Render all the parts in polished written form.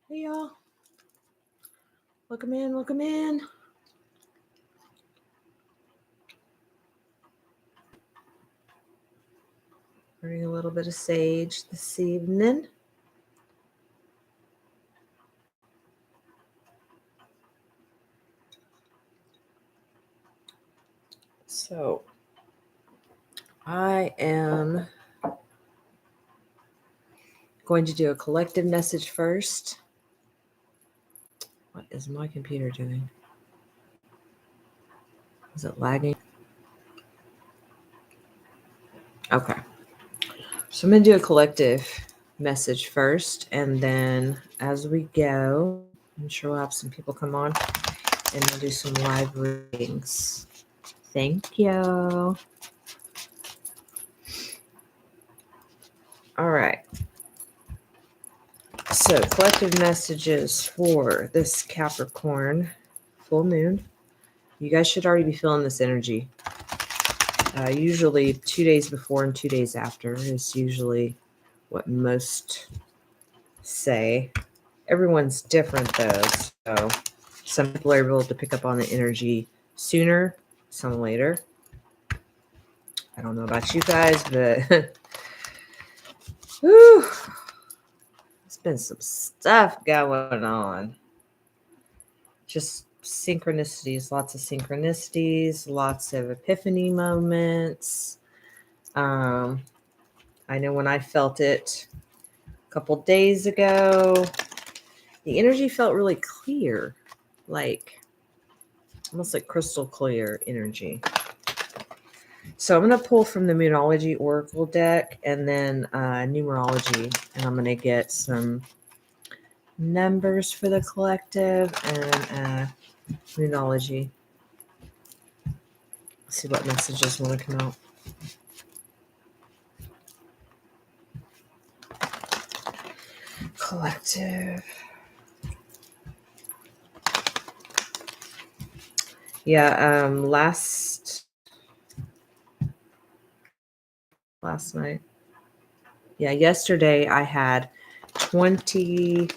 Hey y'all, welcome in, welcome in. Bring a little bit of sage this evening. So, I am going to do a collective message first. What is my computer doing? Is it lagging? Okay. So I'm going to do a collective message first, and then as we go, I'm sure we'll have some people come on, and we'll do some live readings. Thank you. All right. So, collective messages for this Capricorn full moon. You guys should already be feeling this energy. Usually 2 days before and 2 days after is usually what most say. Everyone's different though, so some people are able to pick up on the energy sooner, some later. I don't know about you guys, but whew, there's been some stuff going on. Just synchronicities, lots of synchronicities, lots of epiphany moments. I know when I felt it a couple days ago, the energy felt really clear, like almost like crystal clear energy. So I'm going to pull from the Moonology Oracle deck and then numerology, and I'm going to get some numbers for the collective and Moonology. See what messages want to come out. Collective. Yeah, last night. Yeah, yesterday I had 20,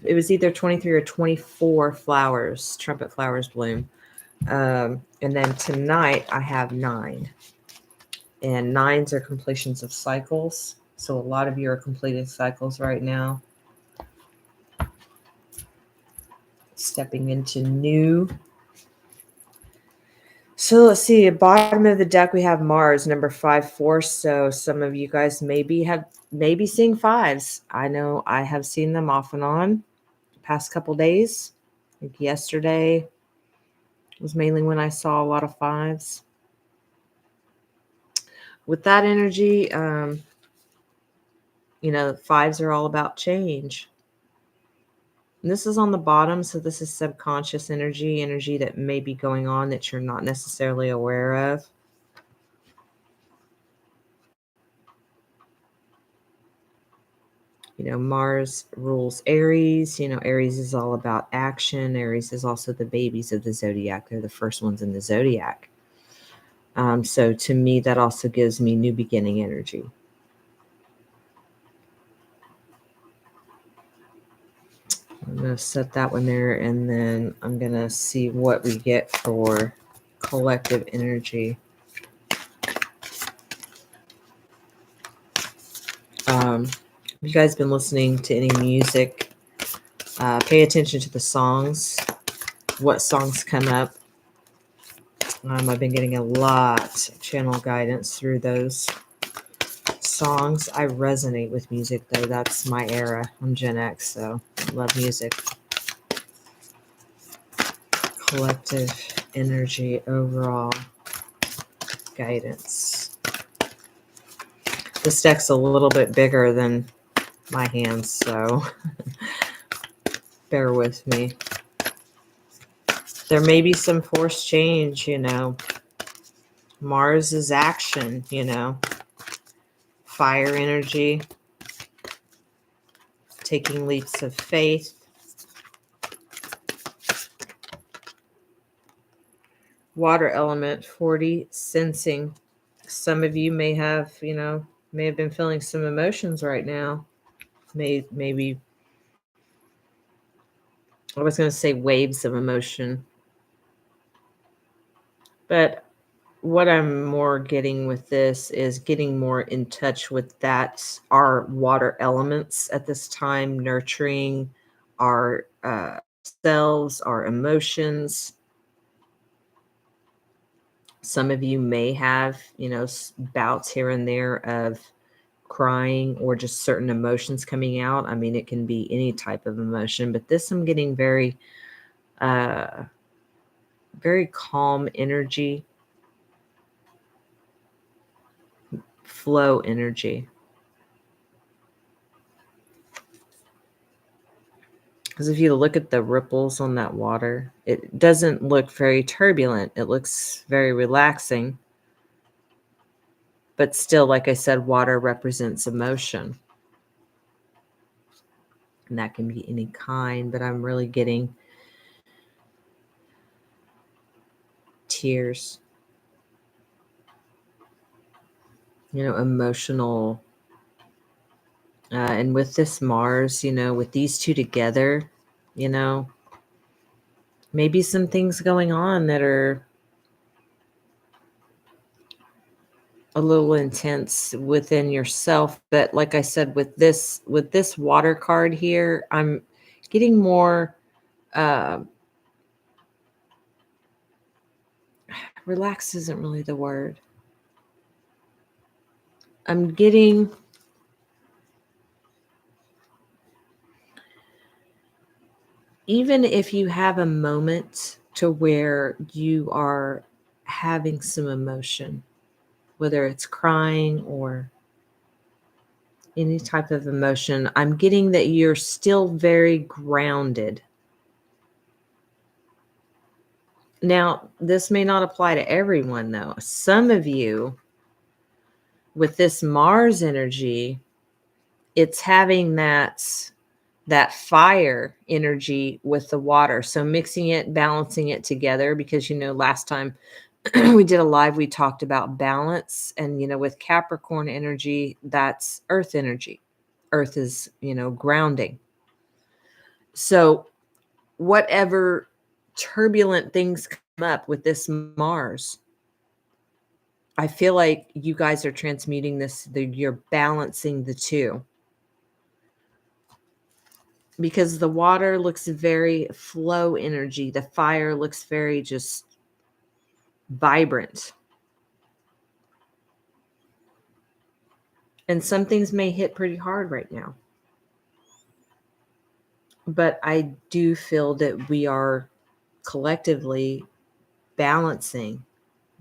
it was either 23 or 24 flowers, trumpet flowers bloom. And then tonight I have 9. And 9s are completions of cycles. So a lot of you are completing cycles right now. Stepping into new. So let's see, at bottom of the deck we have Mars, number 5-4. So some of you guys maybe seeing 5s. I know I have seen them off and on the past couple days. I think yesterday was mainly when I saw a lot of 5s. With that energy, 5s are all about change. And this is on the bottom, so this is subconscious energy that may be going on that you're not necessarily aware of. Mars rules Aries. Aries is all about action. Aries is also the babies of the zodiac. They're the first ones in the zodiac. So to me, that also gives me new beginning energy. I'm going to set that one there, and then I'm going to see what we get for collective energy. If you guys been listening to any music, pay attention to the songs, what songs come up. I've been getting a lot of channel guidance through those songs. I resonate with music, though. That's my era. I'm Gen X, so I love music. Collective energy, overall guidance. This deck's a little bit bigger than my hands, so bear with me. There may be some forced change, Mars is action, fire energy, taking leaps of faith. Water element, 40, sensing. Some of you may have been feeling some emotions right now. Maybe I was going to say waves of emotion, but what I'm more getting with this is getting more in touch with that, our water elements at this time, nurturing our selves, our emotions. Some of you may have, bouts here and there of crying or just certain emotions coming out. I mean, it can be any type of emotion, but this I'm getting very, very calm energy, flow energy. Because if you look at the ripples on that water, it doesn't look very turbulent. It looks very relaxing. But still, like I said, water represents emotion. And that can be any kind, but I'm really getting tears, emotional. And with this Mars, with these two together, maybe some things going on that are a little intense within yourself. But like I said, with this water card here, I'm getting more relax isn't really the word. I'm getting even if you have a moment to where you are having some emotion, whether it's crying or any type of emotion, I'm getting that you're still very grounded. Now, this may not apply to everyone, though. Some of you, with this Mars energy, it's having that fire energy with the water. So mixing it, balancing it together, because, last time we did a live, we talked about balance. And, with Capricorn energy, that's earth energy. Earth is, grounding. So whatever turbulent things come up with this Mars, I feel like you guys are transmuting this, you're balancing the two. Because the water looks very flow energy. The fire looks very just vibrant. And some things may hit pretty hard right now. But I do feel that we are collectively balancing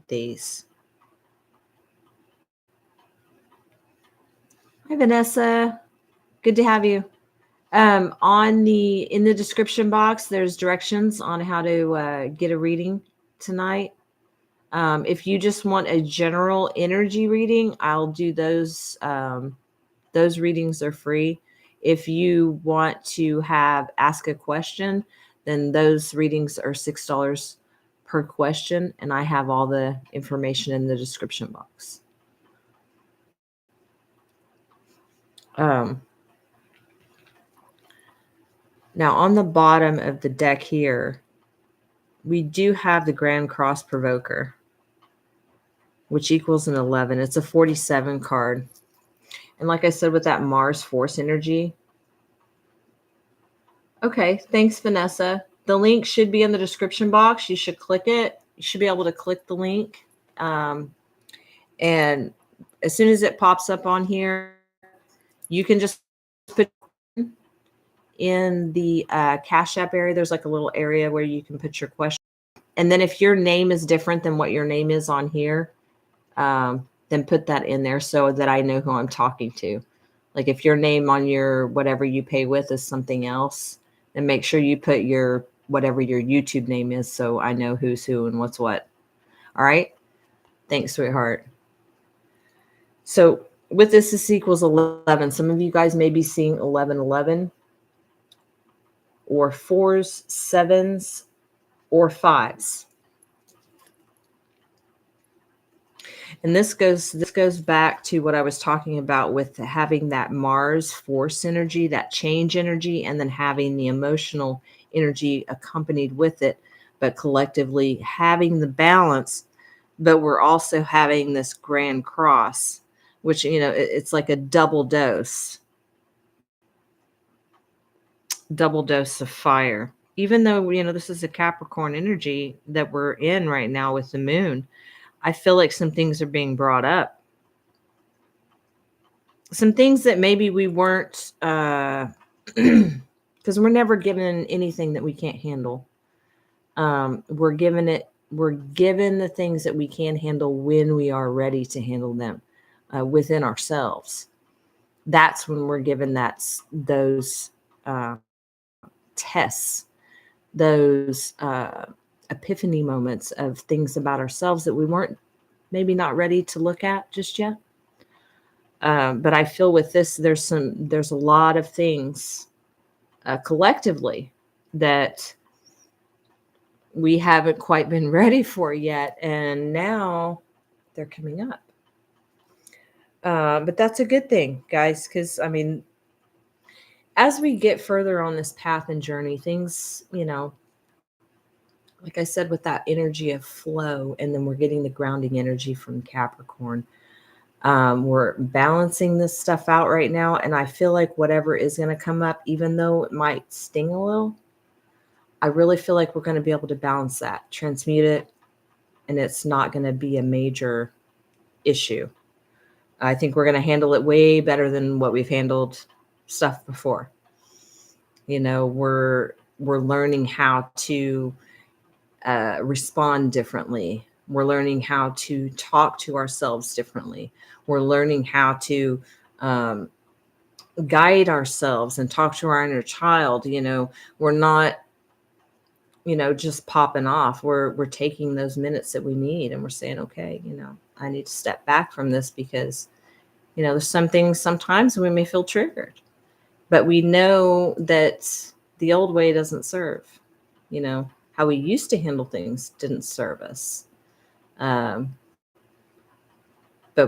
these. Hi, Vanessa. Good to have you. In the description box, there's directions on how to get a reading tonight. If you just want a general energy reading, I'll do those. Those readings are free. If you want to ask a question, then those readings are $6 per question, and I have all the information in the description box. Now, on the bottom of the deck here, we do have the Grand Cross Provoker, which equals an 11. It's a 47 card. And like I said, with that Mars force energy. Okay, thanks, Vanessa. The link should be in the description box. You should click it. You should be able to click the link. And as soon as it pops up on here, you can just put in the Cash App area. There's like a little area where you can put your question. And then if your name is different than what your name is on here, then put that in there so that I know who I'm talking to. Like if your name on your whatever you pay with is something else, then make sure you put your whatever your YouTube name is so I know who's who and what's what. All right? Thanks, sweetheart. So with this equals 11. Some of you guys may be seeing 1111 or 4s, 7s, or 5s. And this goes back to what I was talking about with having that Mars force energy, that change energy, and then having the emotional energy accompanied with it, but collectively having the balance. But we're also having this grand cross, which, it's like a double dose of fire. Even though, this is a Capricorn energy that we're in right now with the moon, I feel like some things are being brought up. Some things that maybe we weren't, because we're never given anything that we can't handle. We're given the things that we can handle when we are ready to handle them within ourselves. That's when we're given those tests, those epiphany moments of things about ourselves that we weren't maybe not ready to look at just yet. But I feel with this, there's a lot of things collectively that we haven't quite been ready for yet. And now they're coming up. But that's a good thing, guys, because as we get further on this path and journey, things, like I said, with that energy of flow, and then we're getting the grounding energy from Capricorn. We're balancing this stuff out right now. And I feel like whatever is going to come up, even though it might sting a little, I really feel like we're going to be able to balance that, transmute it, and it's not going to be a major issue. I think we're going to handle it way better than what we've handled stuff before. We're learning how to respond differently. We're learning how to talk to ourselves differently. We're learning how to guide ourselves and talk to our inner child. We're not, just popping off. We're taking those minutes that we need, and we're saying, okay, I need to step back from this because, there's some things sometimes we may feel triggered, but we know that the old way doesn't serve. How we used to handle things didn't serve us. But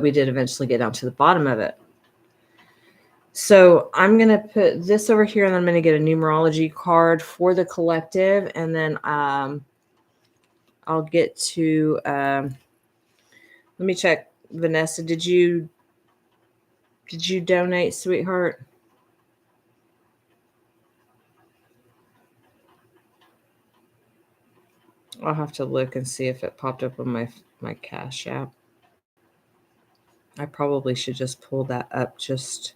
we did eventually get down to the bottom of it. So I'm going to put this over here, and I'm going to get a numerology card for the collective. And then I'll get to, let me check. Vanessa, did you donate, sweetheart? I'll have to look and see if it popped up on my Cash App. I probably should just pull that up just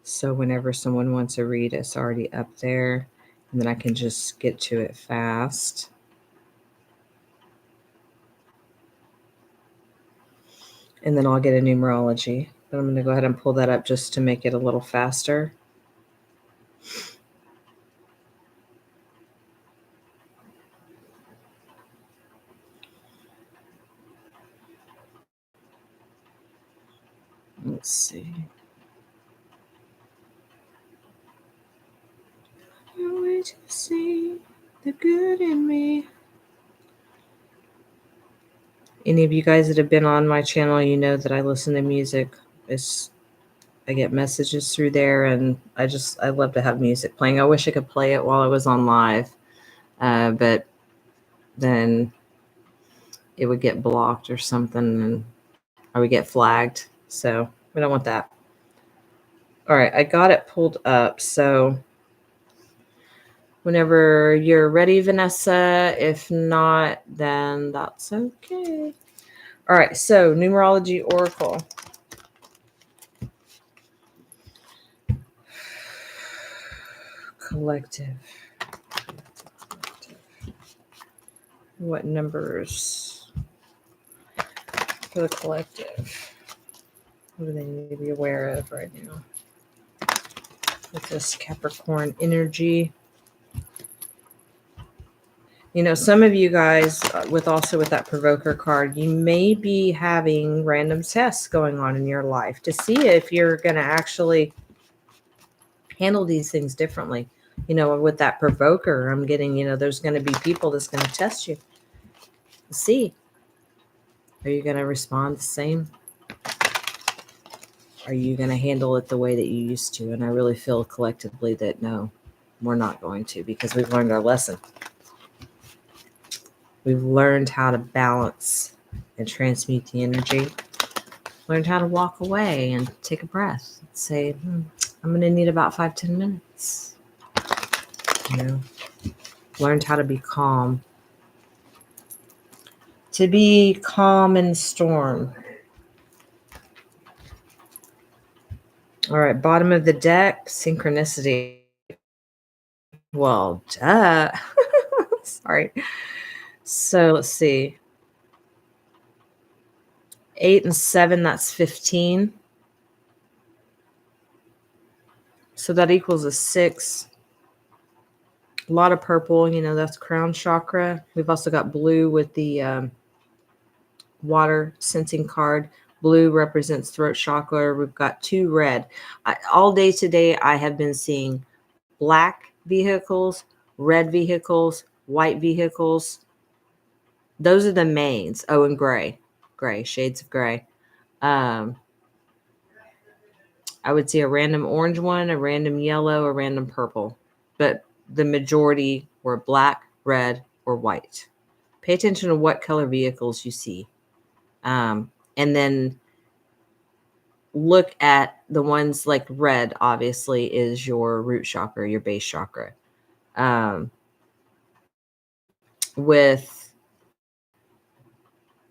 so whenever someone wants a read, it's already up there, and then I can just get to it fast. And then I'll get a numerology. But I'm going to go ahead and pull that up just to make it a little faster. Let's see. I wait to see the good in me. Any of you guys that have been on my channel, you know that I listen to music. I get messages through there, and I love to have music playing. I wish I could play it while I was on live, but then it would get blocked or something, and I would get flagged. So we don't want that. All right, I got it pulled up. So whenever you're ready, Vanessa. If not, then that's okay. All right, so numerology oracle. Collective. What numbers for the collective? What do they need to be aware of right now with this Capricorn energy? Some of you guys, with that provoker card, you may be having random tests going on in your life to see if you're going to actually handle these things differently. With that provoker, I'm getting, there's going to be people that's going to test you. See, are you going to respond the same? Are you going to handle it the way that you used to? And I really feel collectively that no, we're not going to, because we've learned our lesson. We've learned how to balance and transmute the energy. Learned how to walk away and take a breath. Say, I'm going to need about 5-10 minutes. You know, learned how to be calm. To be calm in the storm. All right, bottom of the deck, synchronicity. Well, duh. Sorry. So let's see. 8 and 7, that's 15. So that equals a 6. A lot of purple, you know, that's crown chakra. We've also got blue with the water sensing card. Blue represents throat chakra. We've got 2 red. All day today, I have been seeing black vehicles, red vehicles, white vehicles. Those are the mains. Oh, and gray, shades of gray. I would see a random orange one, a random yellow, a random purple, but the majority were black, red, or white. Pay attention to what color vehicles you see. And then look at the ones like red, obviously, is your root chakra, your base chakra. With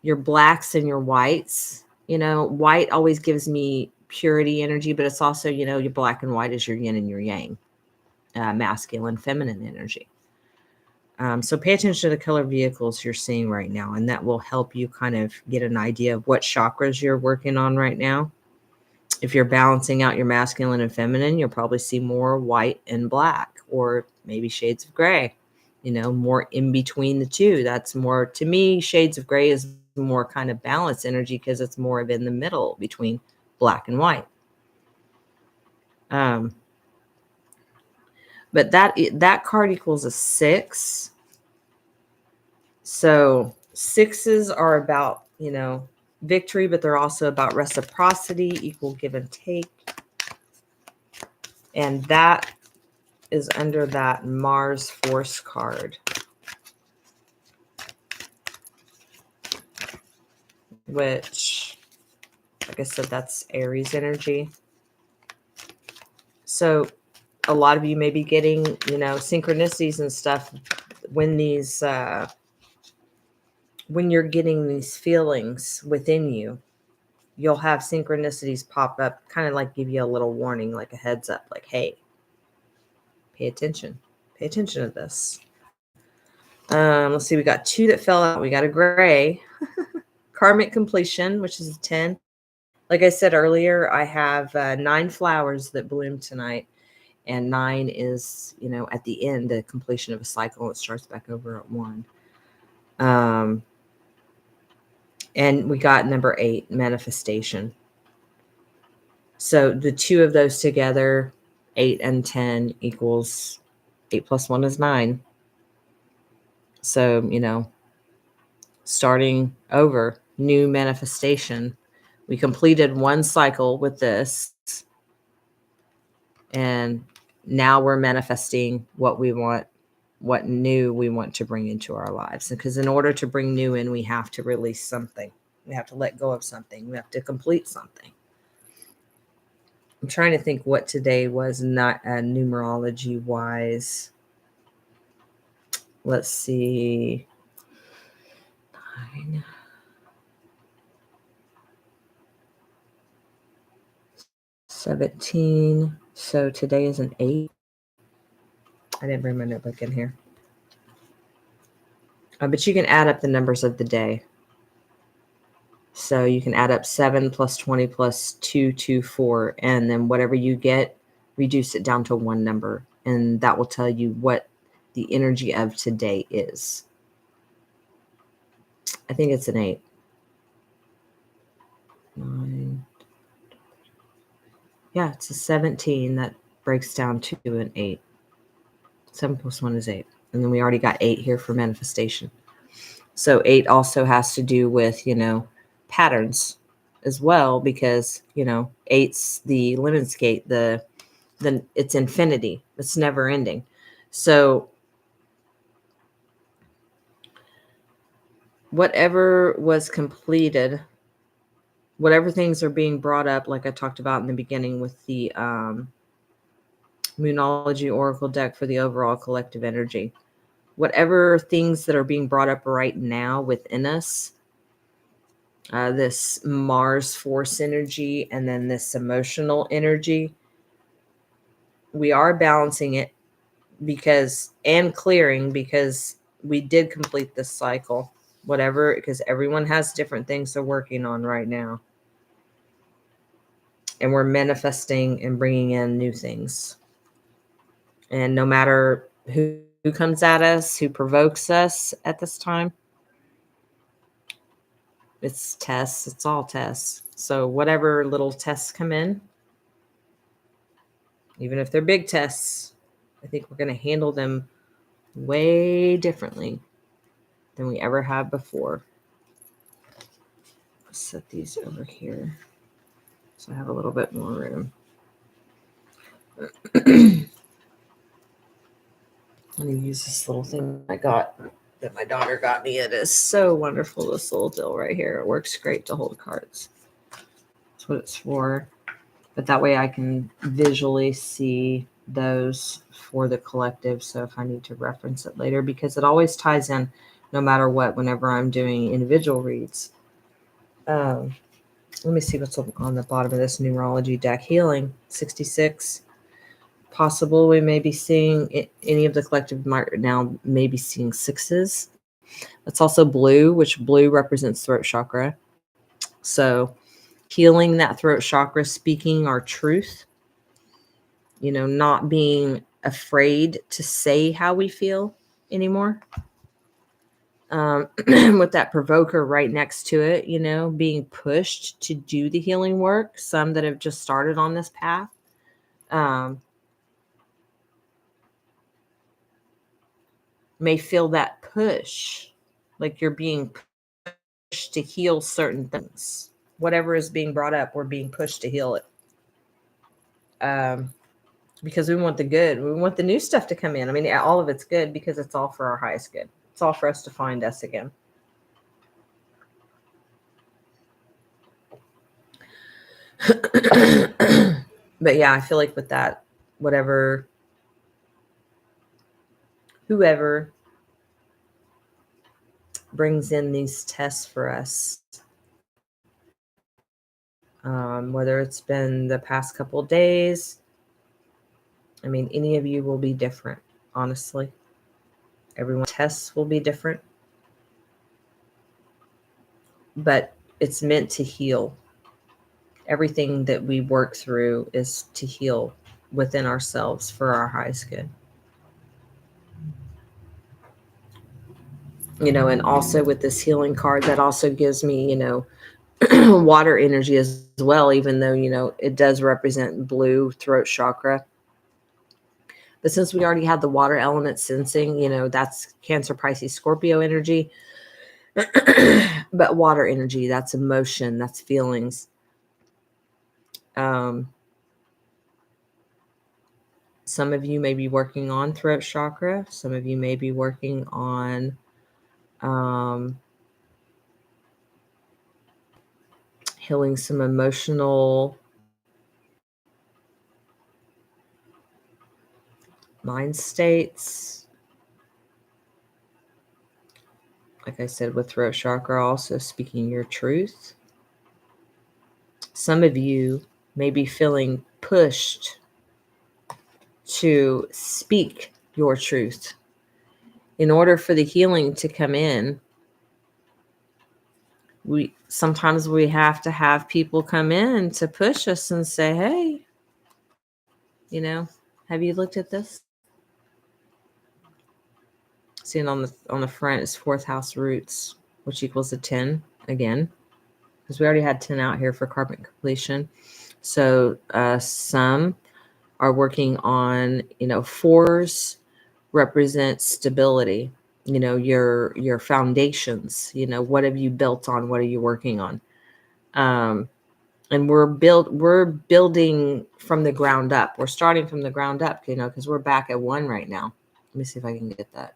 your blacks and your whites, you know, white always gives me purity energy, but it's also, you know, your black and white is your yin and your yang, masculine, feminine energy. So pay attention to the color vehicles you're seeing right now, and that will help you kind of get an idea of what chakras you're working on right now. If you're balancing out your masculine and feminine, you'll probably see more white and black, or maybe shades of gray, you know, more in between the two. That's more, to me, shades of gray is more kind of balanced energy because it's more of in the middle between black and white. But that card equals a 6. So 6s are about, you know, victory, but they're also about reciprocity, equal give and take. And that is under that Mars Force card, which, like I said, that's Aries energy. So a lot of you may be getting, you know, synchronicities and stuff when these, when you're getting these feelings within you. You'll have synchronicities pop up, kind of like give you a little warning, like a heads up, like, hey, pay attention. Pay attention to this. Let's see. We got 2 that fell out. We got a gray. Karmic completion, which is a 10. Like I said earlier, I have 9 flowers that bloom tonight. And 9 is, you know, at the end, the completion of a cycle. It starts back over at 1. And we got number 8, manifestation. So the 2 of those together, 8 and 10 equals 8 plus 1 is 9. So, you know, starting over, new manifestation. We completed 1 cycle with this. And now we're manifesting what we want, what new we want to bring into our lives. Because in order to bring new in, we have to release something. We have to let go of something. We have to complete something. I'm trying to think what today was, not numerology wise. Let's see. 9. 17. So today is an 8. I didn't bring my notebook in here. But you can add up the numbers of the day. So you can add up 7 plus 20 plus 2, 2, 4. And then whatever you get, reduce it down to 1 number. And that will tell you what the energy of today is. I think it's an 8. 9. Yeah, it's a 17 that breaks down to an 8. 7 plus 1 is 8. And then we already got 8 here for manifestation. So 8 also has to do with, you know, patterns as well, because, you know, 8's the lemon skate, the it's infinity. It's never ending. So whatever was completed, whatever things are being brought up, like I talked about in the beginning with the Moonology Oracle deck for the overall collective energy, whatever things that are being brought up right now within us, this Mars force energy and then this emotional energy, we are balancing it and clearing, because we did complete this cycle, whatever, because everyone has different things they're working on right now. And we're manifesting and bringing in new things. And no matter who comes at us, who provokes us at this time, it's tests. It's all tests. So whatever little tests come in, even if they're big tests, I think we're going to handle them way differently than we ever have before. Let's set these over here so I have a little bit more room. I'm going to use this little thing I got that my daughter got me. It is so wonderful, this little deal right here. It works great to hold cards. That's what it's for. But that way I can visually see those for the collective. So if I need to reference it later, because it always ties in no matter what, whenever I'm doing individual reads. Let me see what's on the bottom of this numerology deck. Healing, 66. Possible we may be seeing any of the collective might now may be seeing sixes. That's also blue, which blue represents throat chakra. So healing that throat chakra, speaking our truth, not being afraid to say how we feel anymore. With that provoker right next to it, being pushed to do the healing work. Some that have just started on this path. May feel that push, like you're being pushed to heal certain things. Whatever is being brought up, we're being pushed to heal it. Because we want the good. We want the new stuff to come in. I mean, all of it's good because it's all for our highest good. It's all for us to find us again. But yeah, I feel like with that, whoever brings in these tests for us, whether it's been the past couple of days, I mean, any of you will be different, honestly. Everyone's tests will be different. But it's meant to heal. Everything that we work through is to heal within ourselves for our highest good. And also with this healing card, that also gives me, water energy as well, even though, it does represent blue throat chakra. But since we already had the water element sensing, that's Cancer, Pisces, Scorpio energy. But water energy, that's emotion, that's feelings. Some of you may be working on throat chakra. Some of you may be working on healing some emotional mind states. Like I said, with throat chakra, also speaking your truth. Some of you may be feeling pushed to speak your truth. In order for the healing to come in, sometimes we have to have people come in to push us and say, hey, have you looked at this? Seeing on the front is fourth house roots, which equals a 10 again, because we already had 10 out here for karmic completion. So some are working on, fours represent stability, your foundations, what have you built on? What are you working on? And we're building from the ground up. We're starting from the ground up, because we're back at 1 right now. Let me see if I can get that.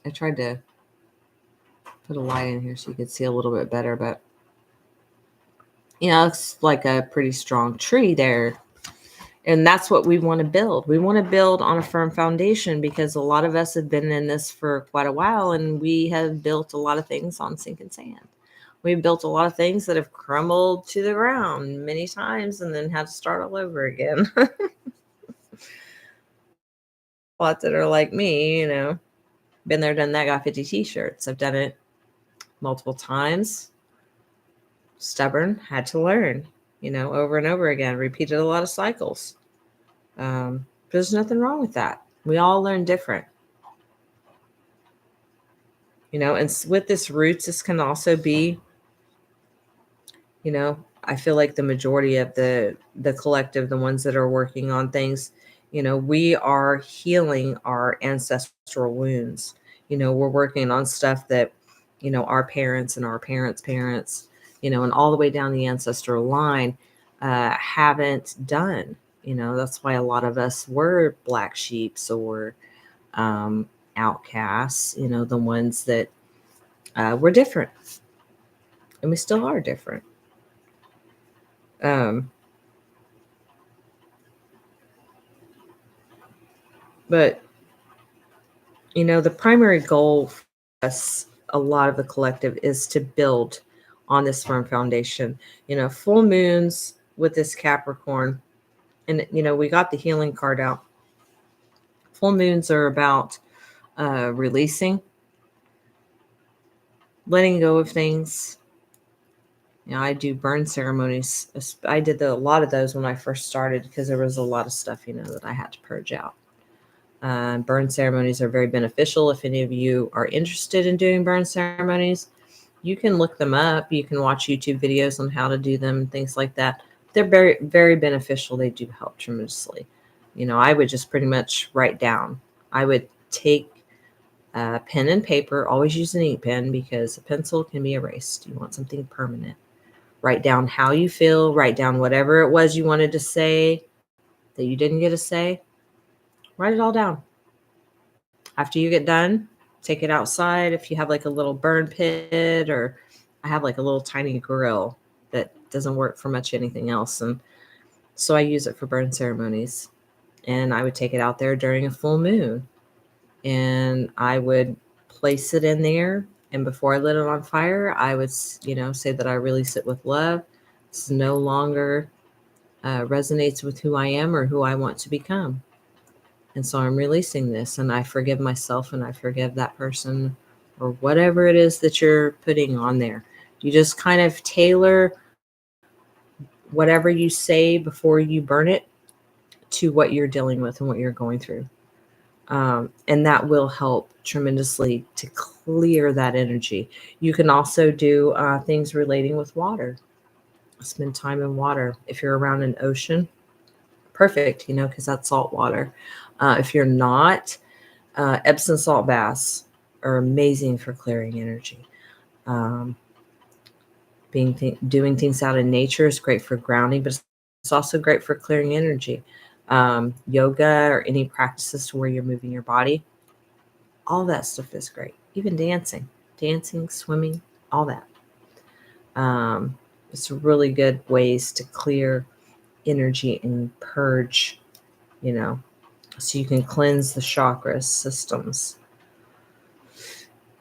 I tried to put a light in here so you could see a little bit better, but it's like a pretty strong tree there. And that's what we want to build. We want to build on a firm foundation because a lot of us have been in this for quite a while, and we have built a lot of things on sinking sand. We've built a lot of things that have crumbled to the ground many times and then had to start all over again. Lots that are like me, been there, done that, got 50 t-shirts. I've done it multiple times. Stubborn, had to learn, over and over again, repeated a lot of cycles. There's nothing wrong with that. We all learn different. And with this roots, this can also be, I feel like the majority of the collective, the ones that are working on things, we are healing our ancestral wounds. We're working on stuff that, our parents and our parents' parents, and all the way down the ancestral line haven't done. That's why a lot of us were black sheeps or outcasts, the ones that were different. And we still are different. But, the primary goal for us, a lot of the collective, is to build on this firm foundation. Full moons with this Capricorn, and, we got the healing card out. Full moons are about releasing, letting go of things. I do burn ceremonies. I did a lot of those when I first started because there was a lot of stuff, that I had to purge out. Burn ceremonies are very beneficial. If any of you are interested in doing burn ceremonies, you can look them up. You can watch YouTube videos on how to do them and things like that. They're very, very beneficial. They do help tremendously. I would just pretty much write down. I would take a pen and paper, always use an ink pen because a pencil can be erased. You want something permanent. Write down how you feel. Write down whatever it was you wanted to say that you didn't get to say. Write it all down. After you get done, take it outside. If you have like a little burn pit, or I have like a little tiny grill that doesn't work for much anything else. And so I use it for burn ceremonies. And I would take it out there during a full moon. And I would place it in there. And before I lit it on fire, I would, say that I release it with love. This no longer resonates with who I am or who I want to become. And so I'm releasing this, and I forgive myself, and I forgive that person, or whatever it is that you're putting on there. You just kind of tailor whatever you say before you burn it to what you're dealing with and what you're going through. And that will help tremendously to clear that energy. You can also do things relating with water. Spend time in water. If you're around an ocean, perfect, because that's salt water. If you're not, Epsom salt baths are amazing for clearing energy. Doing things out in nature is great for grounding, but it's also great for clearing energy. Yoga or any practices to where you're moving your body, all that stuff is great. Even dancing, swimming, all that. It's really good ways to clear energy and purge, so you can cleanse the chakra systems.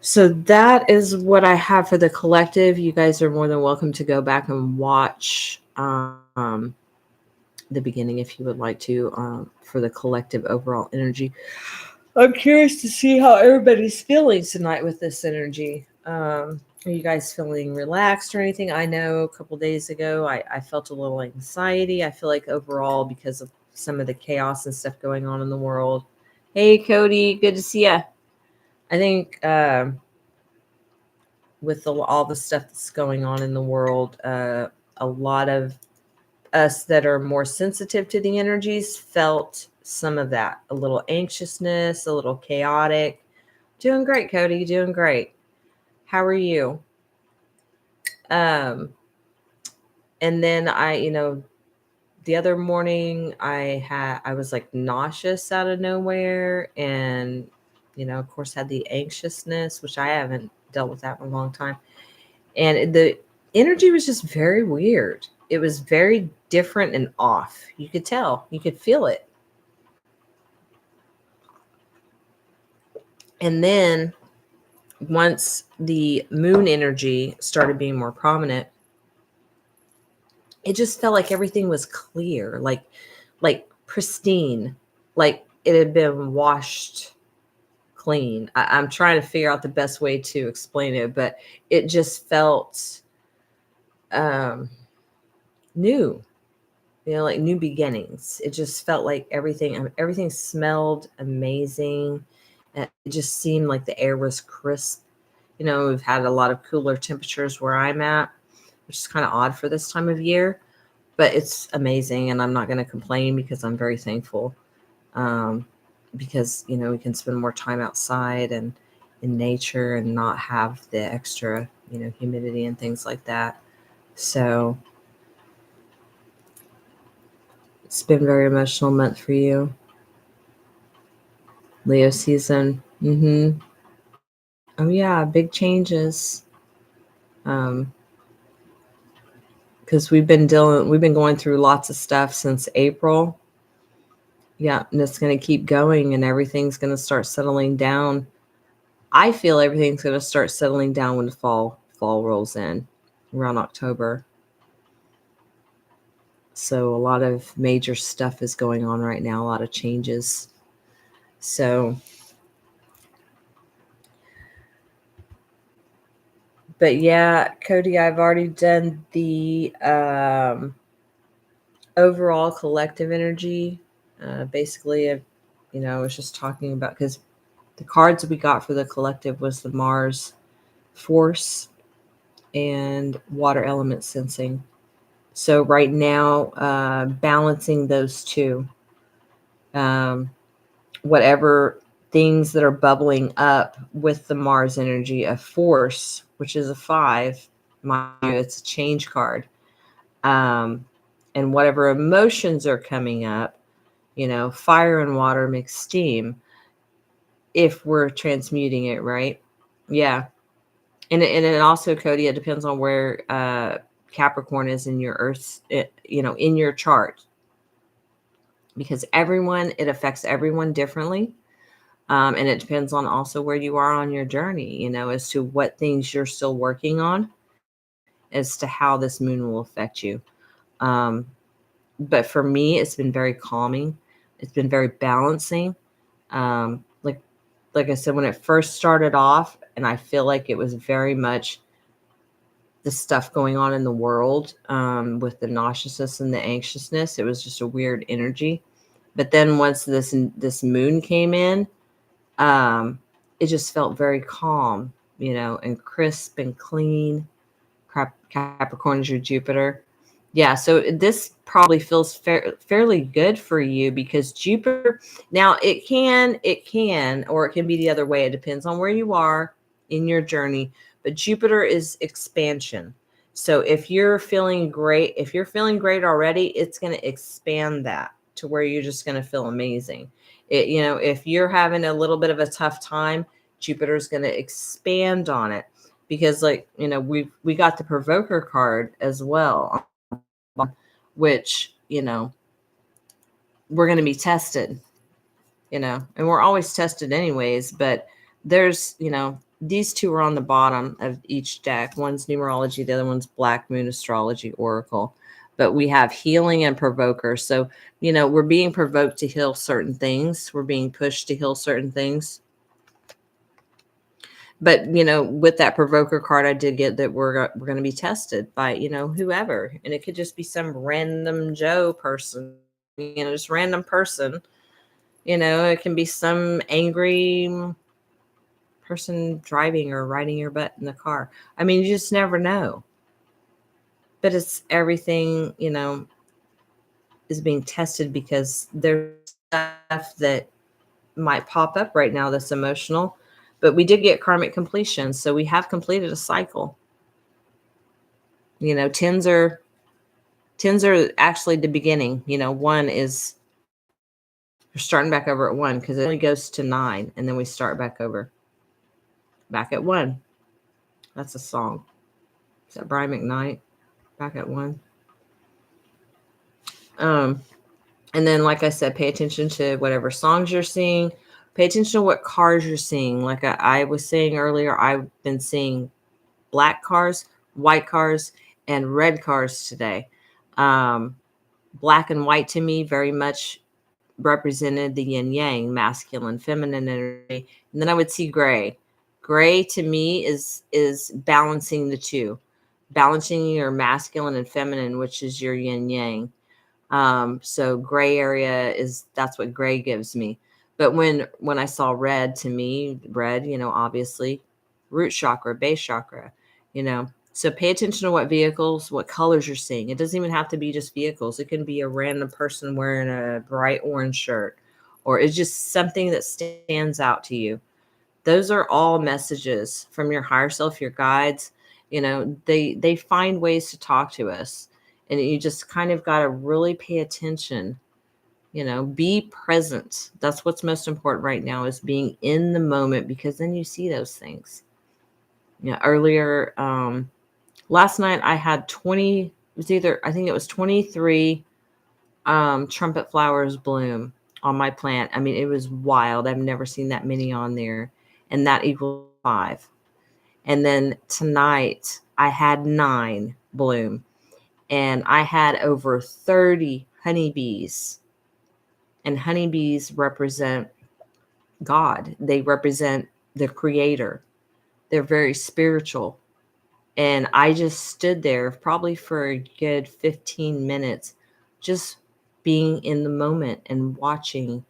So that is what I have for the collective. You guys are more than welcome to go back and watch the beginning if you would like to, for the collective overall energy. I'm curious to see how everybody's feeling tonight with this energy. Are you guys feeling relaxed or anything? I know a couple days ago I felt a little anxiety. I feel like overall, because of some of the chaos and stuff going on in the world. Hey, Cody, good to see you. I think with all the stuff that's going on in the world, a lot of us that are more sensitive to the energies felt some of that. A little anxiousness, a little chaotic. Doing great, Cody. Doing great. How are you? And then the other morning I was like nauseous out of nowhere, and of course had the anxiousness, which I haven't dealt with that in a long time. And the energy was just very weird. It was very different and off. You could tell, you could feel it. And then once the moon energy started being more prominent, it just felt like everything was clear, like pristine, like it had been washed clean. I'm trying to figure out the best way to explain it, but it just felt um, new, like new beginnings. It just felt like everything smelled amazing. And it just seemed like the air was crisp. We've had a lot of cooler temperatures where I'm at, which is kind of odd for this time of year, but it's amazing. And I'm not going to complain because I'm very thankful. Because, we can spend more time outside and in nature and not have the extra, humidity and things like that. So it's been a very emotional month for you. Leo season. Oh yeah, big changes. Because we've been going through lots of stuff since April. Yeah, and it's going to keep going, and everything's going to start settling down. I feel everything's going to start settling down when the fall rolls in around October. So a lot of major stuff is going on right now, a lot of changes. So, but yeah, Cody, I've already done the overall collective energy. Basically, I was just talking about, because the cards we got for the collective was the Mars force and water element sensing. So right now, balancing those two, whatever things that are bubbling up with the Mars energy of force, which is a 5, it's a change card. And whatever emotions are coming up, fire and water mix steam, if we're transmuting it, right? Yeah. And it also, Cody, it depends on where Capricorn is in your Earth, in your chart, because it affects everyone differently. And it depends on also where you are on your journey, as to what things you're still working on, as to how this moon will affect you. But for me, it's been very calming. It's been very balancing. Like I said, when it first started off, and I feel like it was very much the stuff going on in the world, with the nauseousness and the anxiousness. It was just a weird energy. But then once this moon came in, it just felt very calm, and crisp and clean. Capricorn is your Jupiter. Yeah, so this probably feels fairly good for you, because Jupiter, now it can, or it can be the other way. It depends on where you are in your journey. But Jupiter is expansion. So if you're feeling great already, it's going to expand that to where you're just going to feel amazing. If you're having a little bit of a tough time, Jupiter's going to expand on it, because we got the Provoker card as well, which, we're going to be tested, and we're always tested anyways, but there's, these two are on the bottom of each deck. One's numerology, the other one's Black Moon Astrology Oracle. But we have healing and provoker. So, we're being provoked to heal certain things. We're being pushed to heal certain things. But, with that provoker card, I did get that we're going to be tested by, whoever. And it could just be some random Joe person, just random person. It can be some angry person driving or riding your butt in the car. I mean, you just never know. But it's everything, is being tested, because there's stuff that might pop up right now that's emotional. But we did get karmic completion, so we have completed a cycle. Tens are Tens are actually the beginning. One is, we're starting back over at 1 because it only goes to 9, and then we start back over. Back at 1. That's a song. Is that Brian McKnight? Back at 1. And then, like I said, pay attention to whatever songs you're seeing. Pay attention to what cars you're seeing. Like I was saying earlier, I've been seeing black cars, white cars, and red cars today. Black and white to me very much represented the yin yang, masculine, feminine energy. And then I would see gray. Gray to me is balancing the two, balancing your masculine and feminine, which is your yin yang. So gray area that's what gray gives me. But when I saw red, to me, red, obviously root chakra, base chakra, so pay attention to what vehicles, what colors you're seeing. It doesn't even have to be just vehicles. It can be a random person wearing a bright orange shirt, or it's just something that stands out to you. Those are all messages from your higher self, your guides. They find ways to talk to us, and you just kind of got to really pay attention. Be present. That's what's most important right now, is being in the moment, because then you see those things. Earlier, last night I had 20, I think it was 23 trumpet flowers bloom on my plant. I mean, it was wild. I've never seen that many on there. And that equals 5. And then tonight I had 9 bloom. And I had over 30 honeybees. And honeybees represent God. They represent the creator. They're very spiritual. And I just stood there probably for a good 15 minutes, just being in the moment and watching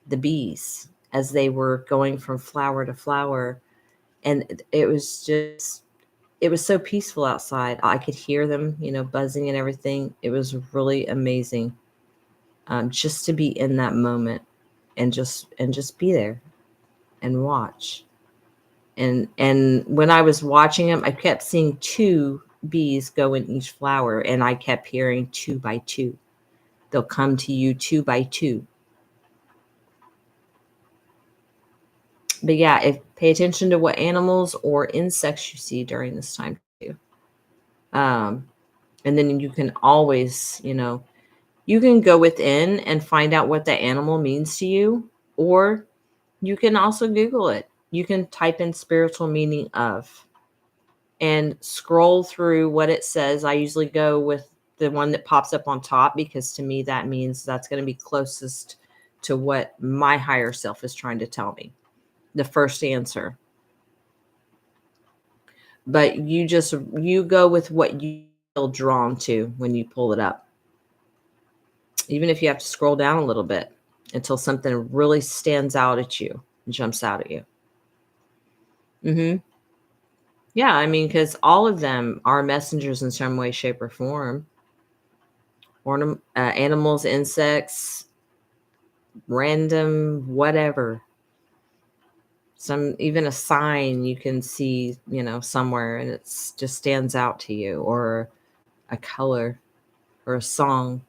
the bees as they were going from flower to flower. And it was so peaceful outside. I could hear them, buzzing and everything. It was really amazing, just to be in that moment and just be there and watch. And when I was watching them, I kept seeing 2 bees go in each flower, and I kept hearing 2 by 2. They'll come to you 2 by 2. But yeah, pay attention to what animals or insects you see during this time too. And then you can always, you can go within and find out what the animal means to you, or you can also Google it. You can type in spiritual meaning of and scroll through what it says. I usually go with the one that pops up on top, because to me that means that's going to be closest to what my higher self is trying to tell me, the first answer. But you go with what you feel drawn to when you pull it up, even if you have to scroll down a little bit until something really stands out at you and jumps out at you. Yeah, I mean, because all of them are messengers in some way, shape, or form. Animals, insects, random, whatever. Even a sign you can see, somewhere, and it just stands out to you, or a color, or a song.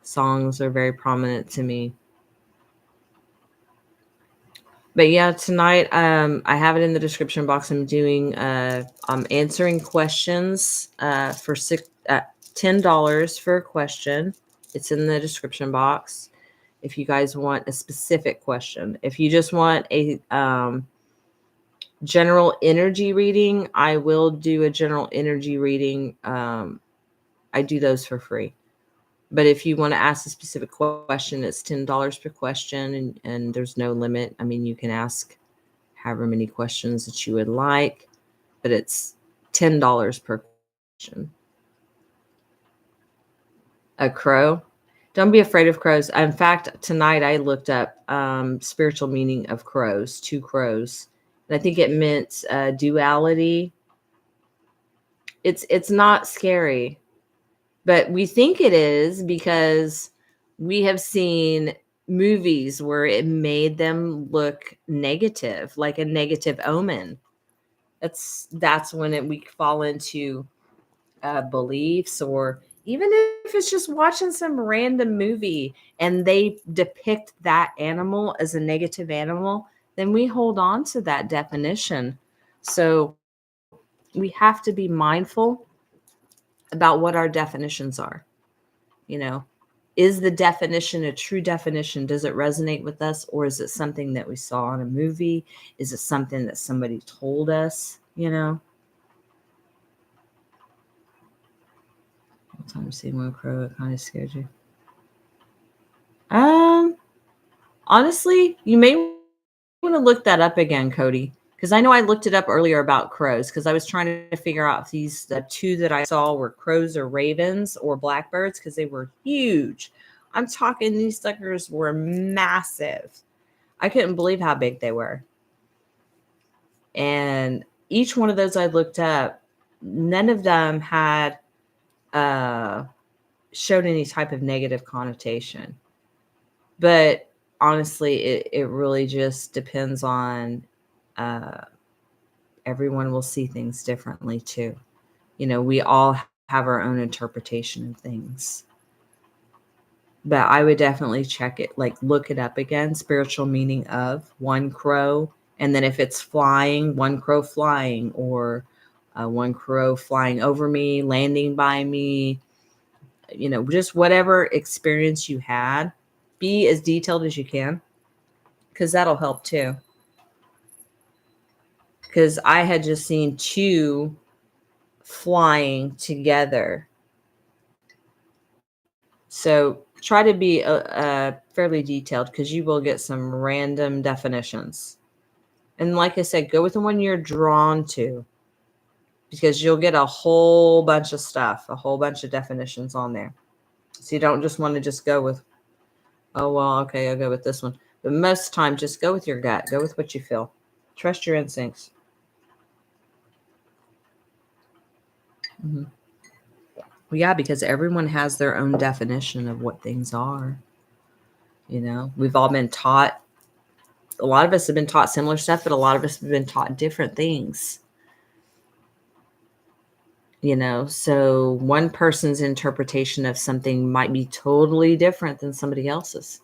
Songs are very prominent to me. But yeah, tonight, I have it in the description box. I'm answering questions for $10 for a question. It's in the description box if you guys want a specific question. If you just want a general energy reading, I will do a general energy reading. I do those for free. But if you want to ask a specific question, it's $10 per question, and there's no limit. I mean, you can ask however many questions that you would like, but it's $10 per question. A crow? Don't be afraid of crows. In fact, tonight I looked up spiritual meaning of crows, 2 crows. And I think it meant duality. It's not scary. But we think it is because we have seen movies where it made them look negative, like a negative omen. That's when we fall into beliefs, or even if it's just watching some random movie and they depict that animal as a negative animal, then we hold on to that definition. So we have to be mindful about what our definitions are. You know, is the definition a true definition? Does it resonate with us? Or is it something that we saw in a movie? Is it something that somebody told us? You know? What time you see one crow? It kind of scared you. Honestly, you may want to look that up again, Cody. Because I know I looked it up earlier about crows because I was trying to figure out if the two that I saw were crows or ravens or blackbirds because they were huge. I'm talking these suckers were massive. I couldn't believe how big they were. And each one of those I looked up, none of them had showed any type of negative connotation. But honestly, it really just depends on everyone will see things differently too. You know, we all have our own interpretation of things. But I would definitely check it, like look it up again, spiritual meaning of one crow. And then if it's flying, one crow flying, or one crow flying over me, landing by me, you know, just whatever experience you had, be as detailed as you can, because that'll help too. Because I had just seen two flying together. So try to be fairly detailed because you will get some random definitions. And like I said, go with the one you're drawn to because you'll get a whole bunch of stuff, a whole bunch of definitions on there. So you don't just want to just go with, oh, well, okay, I'll go with this one. But most of the time, just go with your gut. Go with what you feel. Trust your instincts. Mm-hmm. Well, yeah, because everyone has their own definition of what things are. You know, we've all been taught, a lot of us have been taught similar stuff, but a lot of us have been taught different things. You know, so one person's interpretation of something might be totally different than somebody else's.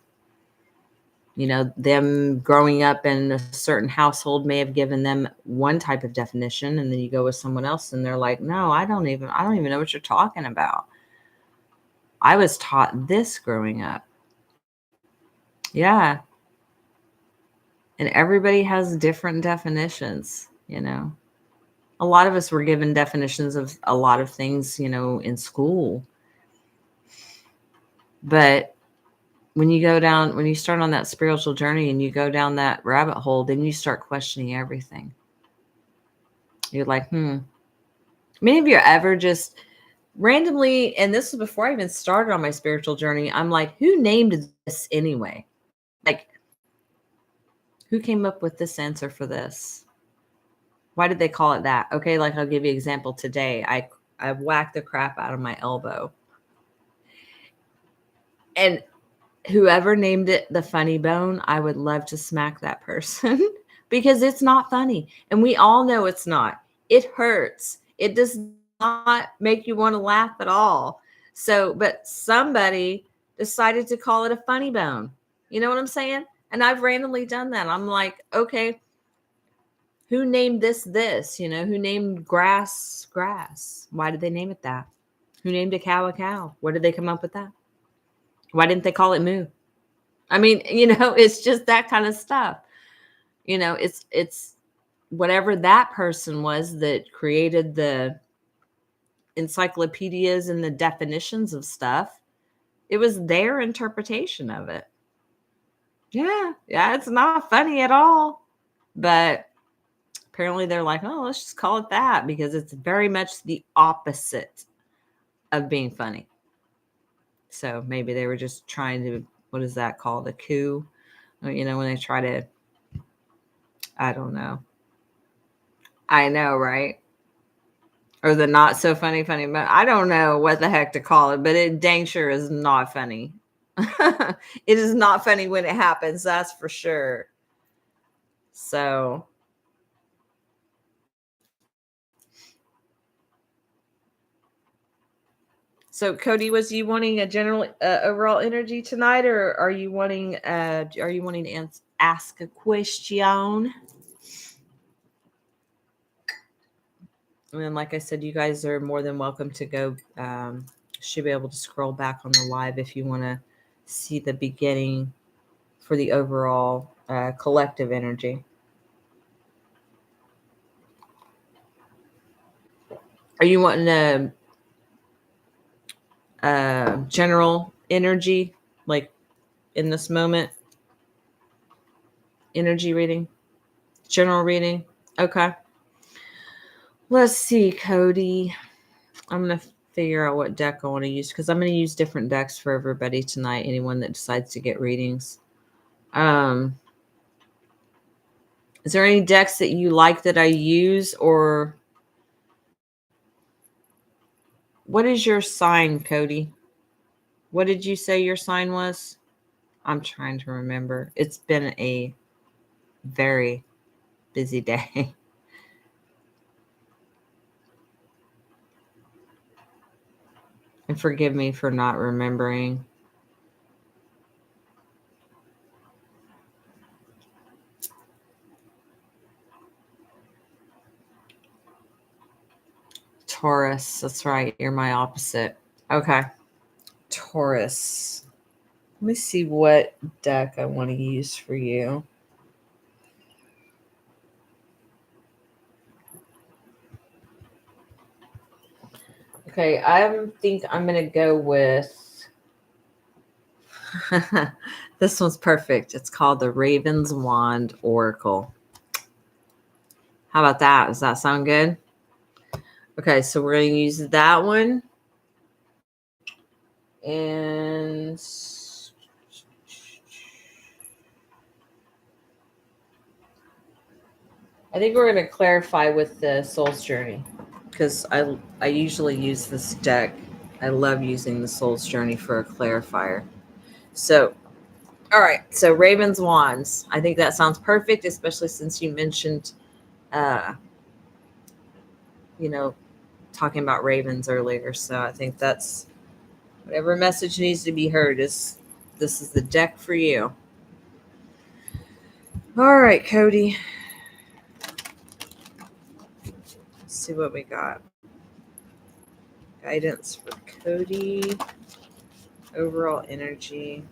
You know, them growing up in a certain household may have given them one type of definition, and then you go with someone else and they're like, no, I don't even know what you're talking about. I was taught this growing up. Yeah. And everybody has different definitions, you know. A lot of us were given definitions of a lot of things, you know, in school. But when you start on that spiritual journey and you go down that rabbit hole, then you start questioning everything. You're like, Many of you ever just randomly, and this was before I even started on my spiritual journey, I'm like, who named this anyway? Like, who came up with this answer for this? Why did they call it that? Okay, like I'll give you an example today. I whacked the crap out of my elbow. And whoever named it the funny bone, I would love to smack that person because it's not funny. And we all know it's not. It hurts. It does not make you want to laugh at all. So, but somebody decided to call it a funny bone. You know what I'm saying? And I've randomly done that. I'm like, okay, who named this? You know, who named grass? Why did they name it that? Who named a cow a cow? Where did they come up with that? Why didn't they call it moo? I mean, you know, it's just that kind of stuff. You know, it's whatever that person was that created the encyclopedias and the definitions of stuff. It was their interpretation of it. Yeah, it's not funny at all. But apparently they're like, oh, let's just call it that because it's very much the opposite of being funny. So maybe they were just trying to, what is that called? A coup? You know, when they try to, I don't know. I know, right? Or the not so funny, but I don't know what the heck to call it, but it dang sure is not funny. It is not funny when it happens, that's for sure. So So, Cody, was you wanting a general overall energy tonight, or are you wanting to ask a question? And then, like I said, you guys are more than welcome to go. Should be able to scroll back on the live if you want to see the beginning for the overall collective energy. Are you wanting a general energy, like in this moment? Energy reading? General reading? Okay. Let's see, Cody. I'm going to figure out what deck I want to use because I'm going to use different decks for everybody tonight, anyone that decides to get readings. Is there any decks that you like that I use, or what is your sign, Cody? What did you say your sign was? I'm trying to remember. It's been a very busy day. And forgive me for not remembering. Taurus. That's right. You're my opposite. Okay. Taurus. Let me see what deck I want to use for you. Okay, I think I'm going to go with this one's perfect. It's called the Raven's Wand Oracle. How about that? Does that sound good? Okay, so we're going to use that one. And I think we're going to clarify with the Soul's Journey because I usually use this deck. I love using the Soul's Journey for a clarifier. So, all right. So Raven's Wands. I think that sounds perfect, especially since you mentioned, talking about ravens earlier. So I think that's whatever message needs to be heard this is the deck for you. All right, Cody. Let's see what we got. Guidance for Cody. Overall energy.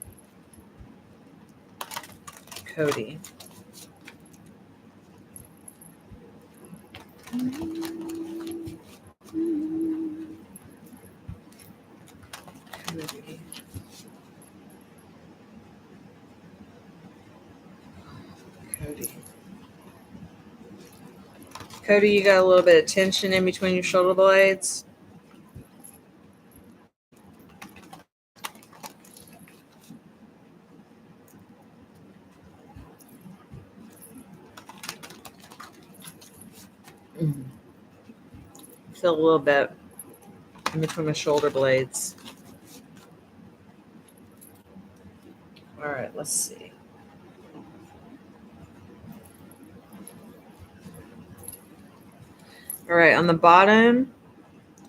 Cody. Cody. Cody, you got a little bit of tension in between your shoulder blades. Feel a little bit in between my shoulder blades. All right, let's see. All right, on the bottom,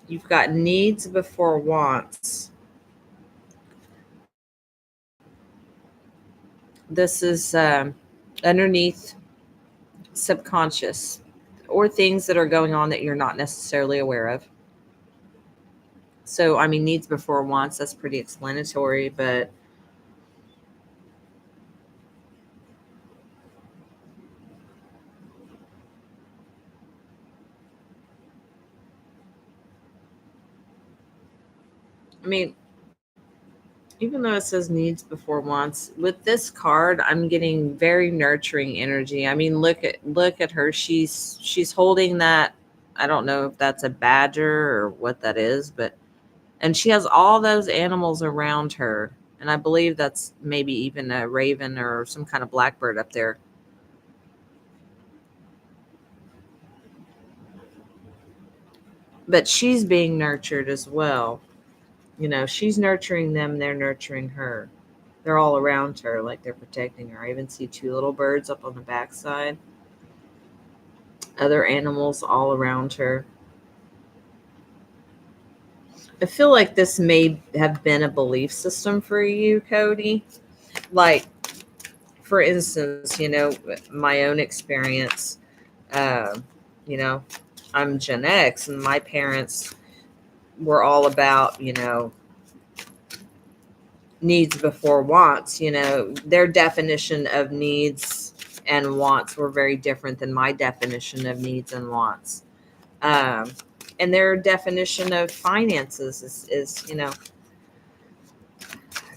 you've got needs before wants. This is underneath subconscious or things that are going on that you're not necessarily aware of. So, I mean, needs before wants, that's pretty explanatory, but I mean, even though it says needs before wants, with this card, I'm getting very nurturing energy. I mean, look at her. She's holding that. I don't know if that's a badger or what that is, and she has all those animals around her. And I believe that's maybe even a raven or some kind of blackbird up there. But she's being nurtured as well. She's nurturing them, they're nurturing her. They're all around her, like they're protecting her. I even see 2 little birds up on the backside. Other animals all around her. I feel like this may have been a belief system for you, Cody. Like, for instance, my own experience, uh, you know, I'm Gen X, and my parents were all about, needs before wants. Their definition of needs and wants were very different than my definition of needs and wants. Um, and their definition of finances is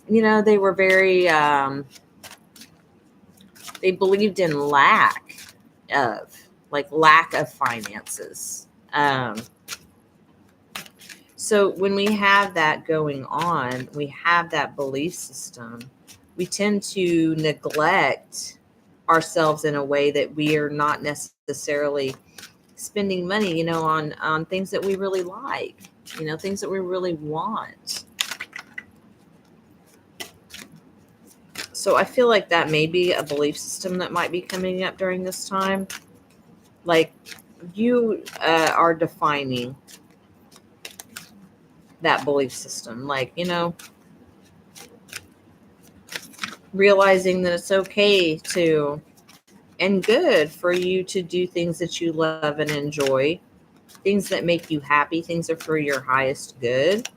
they were very, they believed in of lack of finances. So when we have that going on, we have that belief system, we tend to neglect ourselves in a way that we are not necessarily spending money, on things that we really like, things that we really want. So I feel like that may be a belief system that might be coming up during this time. Like, you are defining that belief system. Like, realizing that it's okay to and good for you to do things that you love and enjoy, things that make you happy, things that are for your highest good.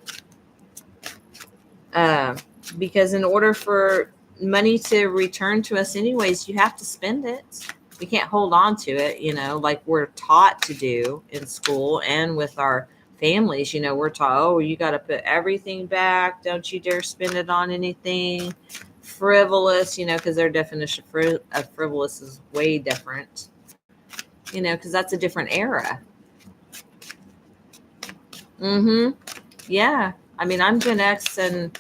Because in order for money to return to us anyways, you have to spend it. We can't hold on to it, like we're taught to do in school and with our families. We're taught, oh, you got to put everything back. Don't you dare spend it on anything frivolous, because their definition of frivolous is way different, because that's a different era. Yeah. I mean, I'm Gen X, and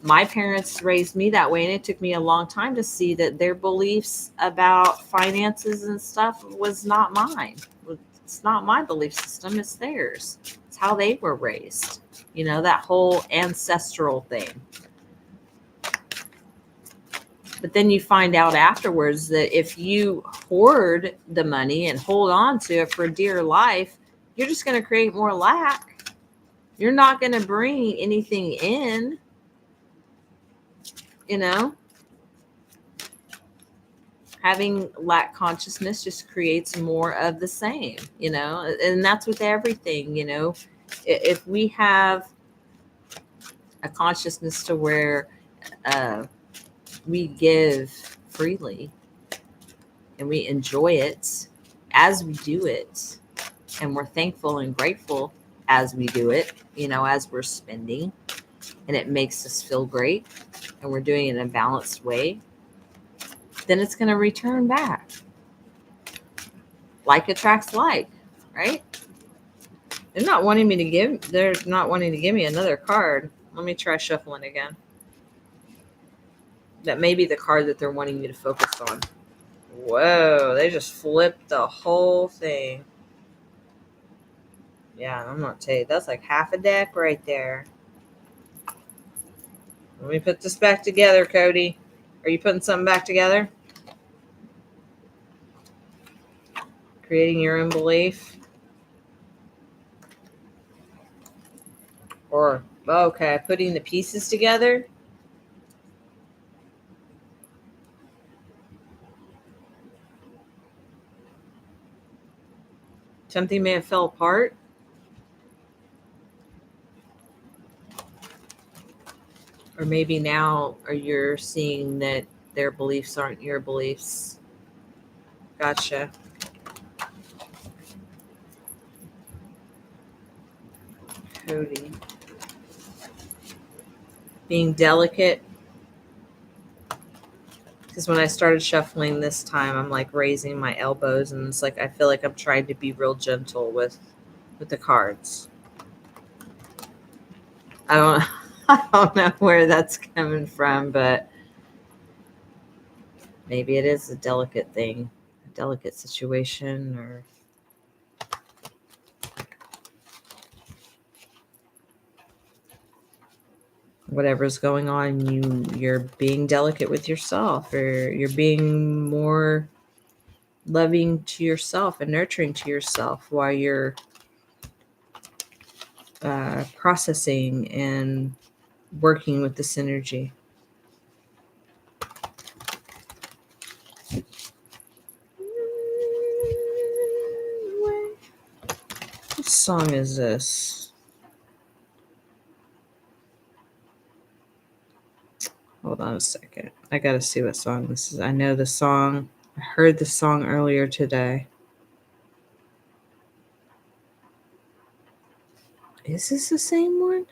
my parents raised me that way, and it took me a long time to see that their beliefs about finances and stuff was not mine. It's not my belief system, it's theirs. It's how they were raised, that whole ancestral thing. But then you find out afterwards that if you hoard the money and hold on to it for dear life, you're just going to create more lack. You're not going to bring anything in, Having lack consciousness just creates more of the same, and that's with everything, If we have a consciousness to where we give freely and we enjoy it as we do it, and we're thankful and grateful as we do it, as we're spending, and it makes us feel great, and we're doing it in a balanced way, then it's going to return back. Like attracts like, right? They're not wanting to give me another card. Let me try shuffling again. That may be the card that they're wanting me to focus on. Whoa, they just flipped the whole thing. Yeah, I'm not telling you. That's like half a deck right there. Let me put this back together, Cody. Are you putting something back together? Creating your own belief? Or, okay, putting the pieces together? Something may have fell apart? Or maybe now you're seeing that their beliefs aren't your beliefs. Gotcha. Cody. Being delicate. Because when I started shuffling this time, I'm like raising my elbows, and it's like I feel like I'm trying to be real gentle with the cards. I don't know where that's coming from, but maybe it is a delicate thing, a delicate situation, or whatever's going on. You're being delicate with yourself, or you're being more loving to yourself and nurturing to yourself while you're processing and working with this energy. What song is this? Hold on a second. I gotta see what song this is. I know the song. I heard the song earlier today. Is this the same one?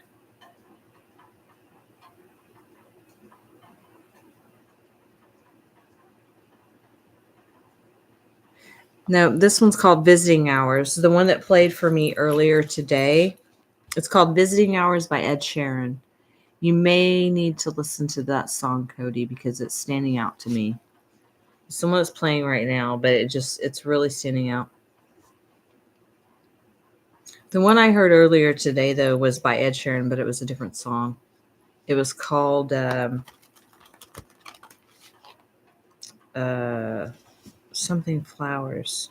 No, this one's called Visiting Hours. The one that played for me earlier today, it's called Visiting Hours by Ed Sheeran. You may need to listen to that song, Cody, because it's standing out to me. Someone is playing right now, but it's really standing out. The one I heard earlier today, though, was by Ed Sheeran, but it was a different song. It was called something flowers.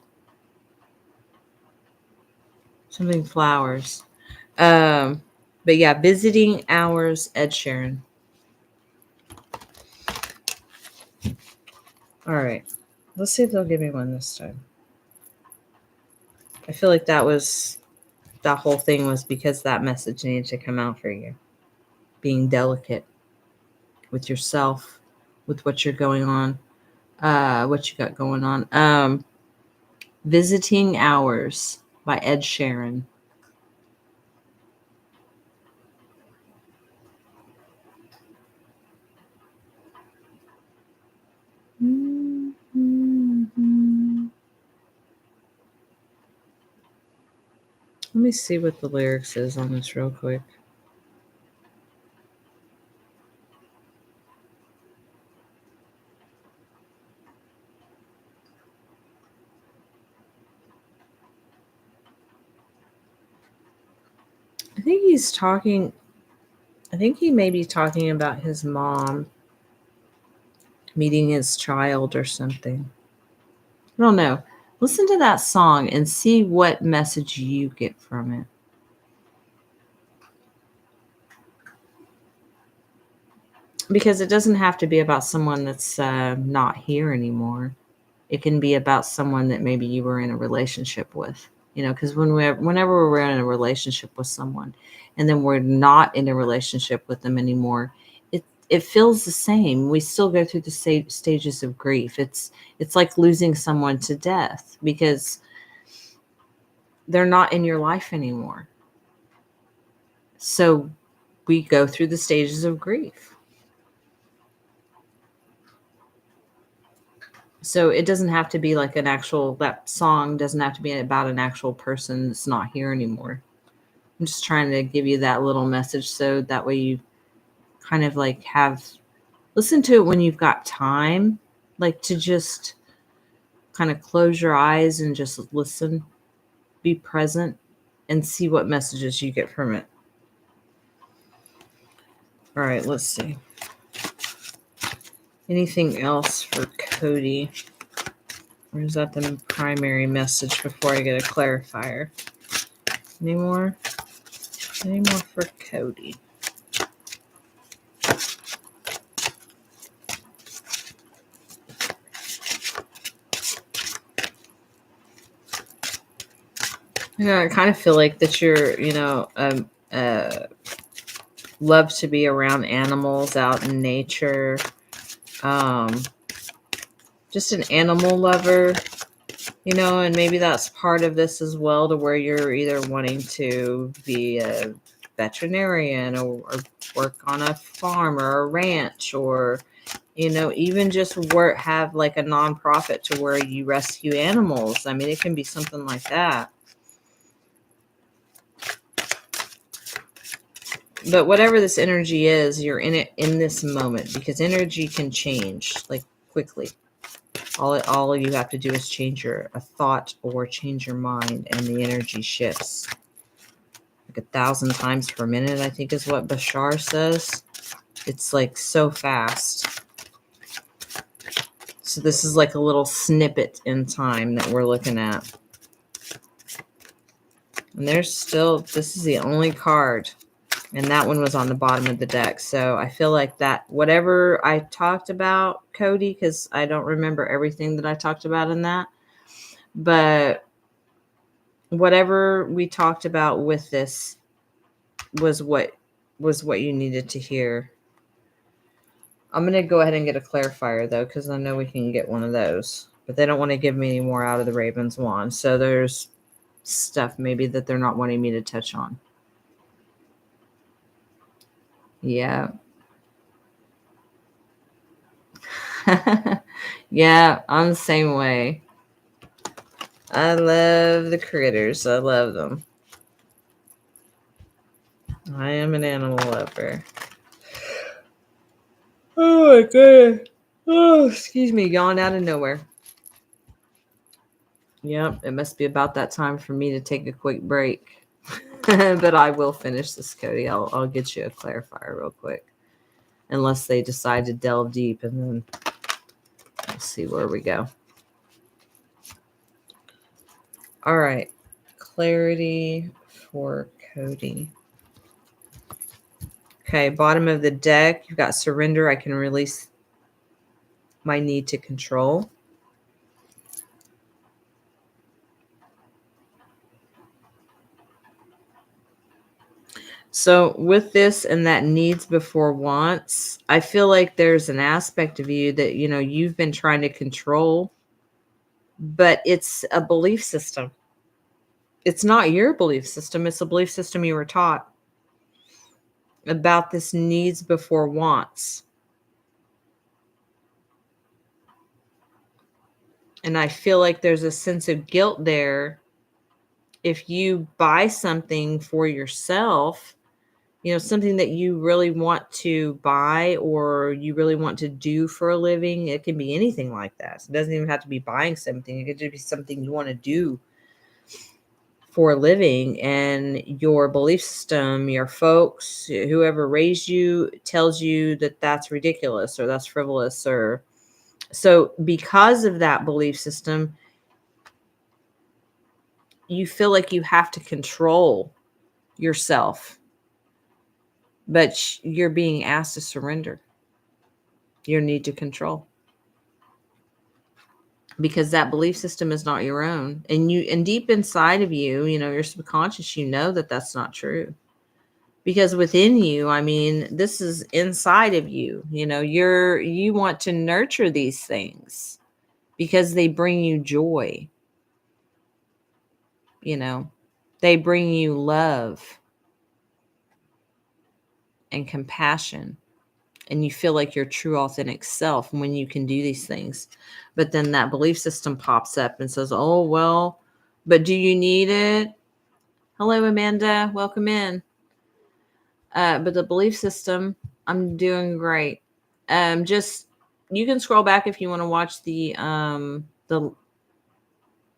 Something flowers. But yeah, Visiting Hours, Ed Sheeran. All right. Let's see if they'll give me one this time. I feel like that whole thing was because that message needed to come out for you. Being delicate with yourself, with what you're going on, what you got going on. Visiting Hours by Ed Sheeran. Let me see what the lyrics is on this real quick. I think he may be talking about his mom meeting his child or something. I don't know. Listen to that song and see what message you get from it. Because it doesn't have to be about someone that's not here anymore. It can be about someone that maybe you were in a relationship with. You know, because whenever we're in a relationship with someone and then we're not in a relationship with them anymore, it feels the same. We still go through the stages of grief. It's like losing someone to death because they're not in your life anymore. So we go through the stages of grief. So it doesn't have to be like that song doesn't have to be about an actual person that's not here anymore. I'm just trying to give you that little message so that way you kind of like listen to it when you've got time, like to just kind of close your eyes and just listen, be present, and see what messages you get from it. All right, let's see. Anything else for Cody? Or is that the primary message before I get a clarifier? Any more? Any more for Cody? Yeah, I kind of feel like that you're, love to be around animals out in nature. Just an animal lover, and maybe that's part of this as well, to where you're either wanting to be a veterinarian or work on a farm or a ranch, or even just have like a nonprofit to where you rescue animals. I mean, it can be something like that. But whatever this energy is, you're in it in this moment, because energy can change like quickly. All you have to do is change a thought or change your mind, and the energy shifts. Like 1,000 times per minute, I think is what Bashar says. It's like so fast. So this is like a little snippet in time that we're looking at. And there's still, this is the only card. And that one was on the bottom of the deck. So I feel like that, whatever I talked about, Cody, because I don't remember everything that I talked about in that. But whatever we talked about with this was what you needed to hear. I'm going to go ahead and get a clarifier, though, because I know we can get one of those. But they don't want to give me any more out of the Raven's Wand. So there's stuff maybe that they're not wanting me to touch on. Yeah. Yeah, I'm the same way. I love the critters. I love them. I am an animal lover. Oh my god. Oh, excuse me. Yawn out of nowhere. Yep, it must be about that time for me to take a quick break. But I will finish this, Cody. I'll get you a clarifier real quick. Unless they decide to delve deep, and then we'll see where we go. All right. Clarity for Cody. Okay, bottom of the deck, you've got surrender. I can release my need to control. So with this and that needs before wants, I feel like there's an aspect of you that, you've been trying to control, but it's a belief system. It's not your belief system. It's a belief system you were taught about this needs before wants. And I feel like there's a sense of guilt there. If you buy something for yourself, something that you really want to buy or you really want to do for a living, it can be anything like that. It doesn't even have to be buying something. It could just be something you want to do for a living, and your belief system, your folks, whoever raised you tells you that that's ridiculous or that's frivolous. Or so because of that belief system, you feel like you have to control yourself, but you're being asked to surrender your need to control, because that belief system is not your own. And deep inside of you, your subconscious, that that's not true. Because within you, this is inside of you, you want to nurture these things because they bring you joy. They bring you love and compassion. And you feel like your true authentic self when you can do these things. But then that belief system pops up and says, oh, well, but do you need it? Hello, Amanda. Welcome in. But the belief system, I'm doing great. Just, you can scroll back if you want to watch the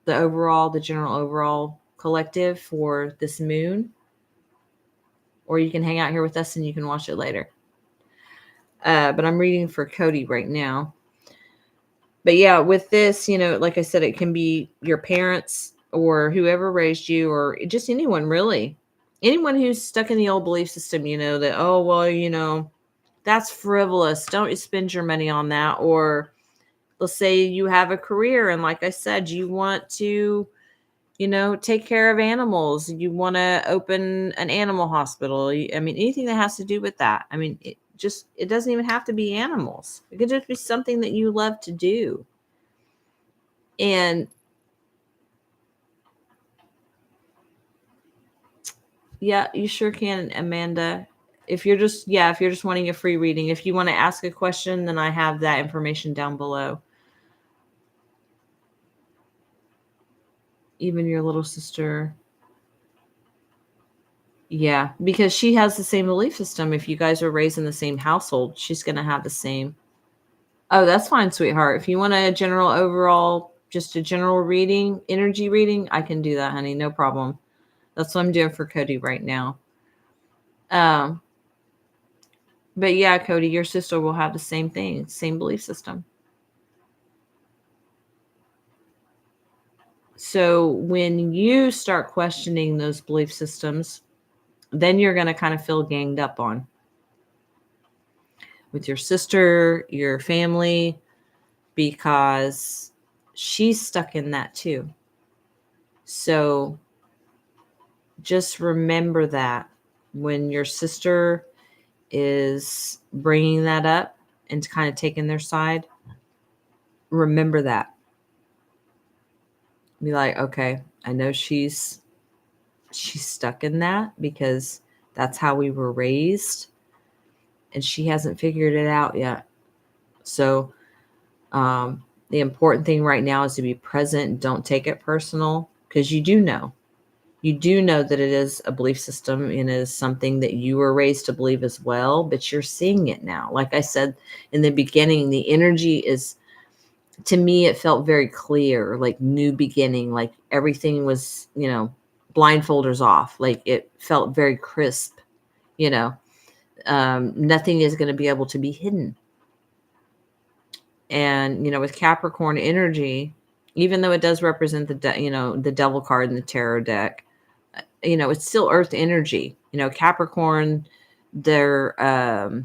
overall, the general overall collective for this moon. Or you can hang out here with us and you can watch it later. But I'm reading for Cody right now. But yeah, with this, like I said, it can be your parents or whoever raised you, or just anyone really. Anyone who's stuck in the old belief system, that, oh, well, that's frivolous. Don't spend your money on that. Or let's say you have a career and like I said, you want to, take care of animals. You want to open an animal hospital. Anything that has to do with that. It doesn't even have to be animals. It could just be something that you love to do. And yeah, you sure can, Amanda. If you're just wanting a free reading, if you want to ask a question, then I have that information down below. Even your little sister. Yeah, because she has the same belief system. If you guys are raised in the same household, she's going to have the same. Oh, that's fine, sweetheart. If you want a general overall, just a general reading, energy reading, I can do that, honey. No problem. That's what I'm doing for Cody right now. But yeah, Cody, your sister will have the same thing, same belief system. So when you start questioning those belief systems, then you're going to kind of feel ganged up on with your sister, your family, because she's stuck in that too. So just remember that when your sister is bringing that up and kind of taking their side, remember that. Be like, okay, I know she's stuck in that because that's how we were raised and she hasn't figured it out yet. So the important thing right now is to be present. Don't take it personal, because you do know that it is a belief system and it is something that you were raised to believe as well, but you're seeing it now. Like I said in the beginning, the energy is, to me, it felt very clear, like new beginning, like everything was, blindfolders off. Like it felt very crisp, nothing is going to be able to be hidden. And, with Capricorn energy, even though it does represent the devil card in the tarot deck, it's still earth energy. Capricorn, their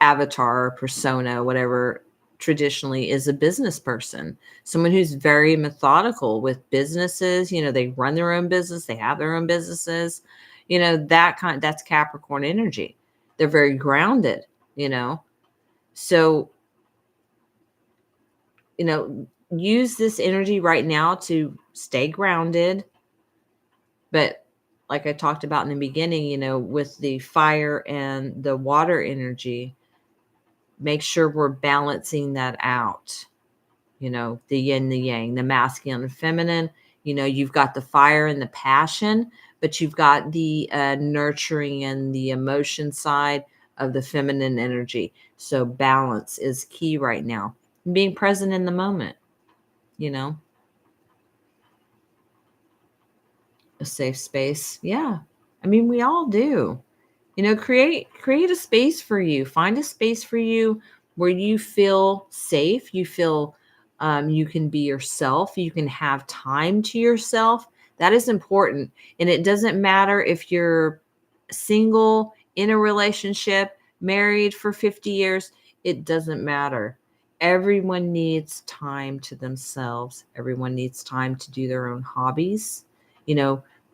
avatar, persona, whatever, traditionally is a business person, someone who's very methodical with businesses. They run their own business, they have their own businesses, that's Capricorn energy. They're very grounded, so use this energy right now to stay grounded. But like I talked about in the beginning, with the fire and the water energy, make sure we're balancing that out. The yin, the yang, the masculine and feminine. You've got the fire and the passion, but you've got the nurturing and the emotion side of the feminine energy. So balance is key right now. Being present in the moment, a safe space. Yeah. I mean, we all do. Create a space for you. Find a space for you where you feel safe. You feel you can be yourself. You can have time to yourself. That is important. And it doesn't matter if you're single, in a relationship, married for 50 years. It doesn't matter. Everyone needs time to themselves. Everyone needs time to do their own hobbies.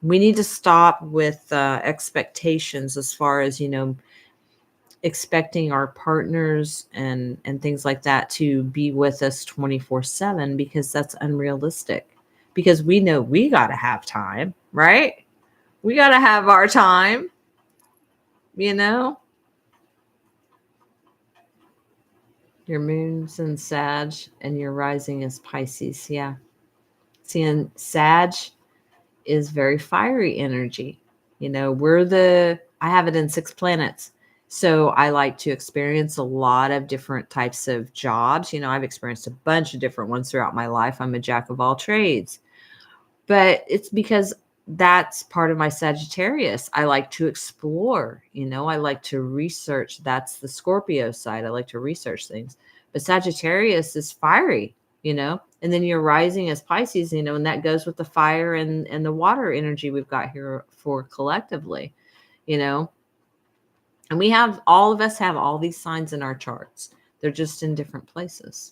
We need to stop with expectations as far as, expecting our partners and things like that to be with us 24/7, because that's unrealistic. Because we know we got to have time, right? We got to have our time, Your moon's in Sag and your rising is Pisces. Yeah. Seeing Sag is very fiery energy. I have it in 6 planets. So I like to experience a lot of different types of jobs. I've experienced a bunch of different ones throughout my life. I'm a jack of all trades. But it's because that's part of my Sagittarius. I like to explore, I like to research. That's the Scorpio side. I like to research things. But Sagittarius is fiery, and then your rising is Pisces, and that goes with the fire and the water energy we've got here for collectively, and all of us have all these signs in our charts. They're just in different places.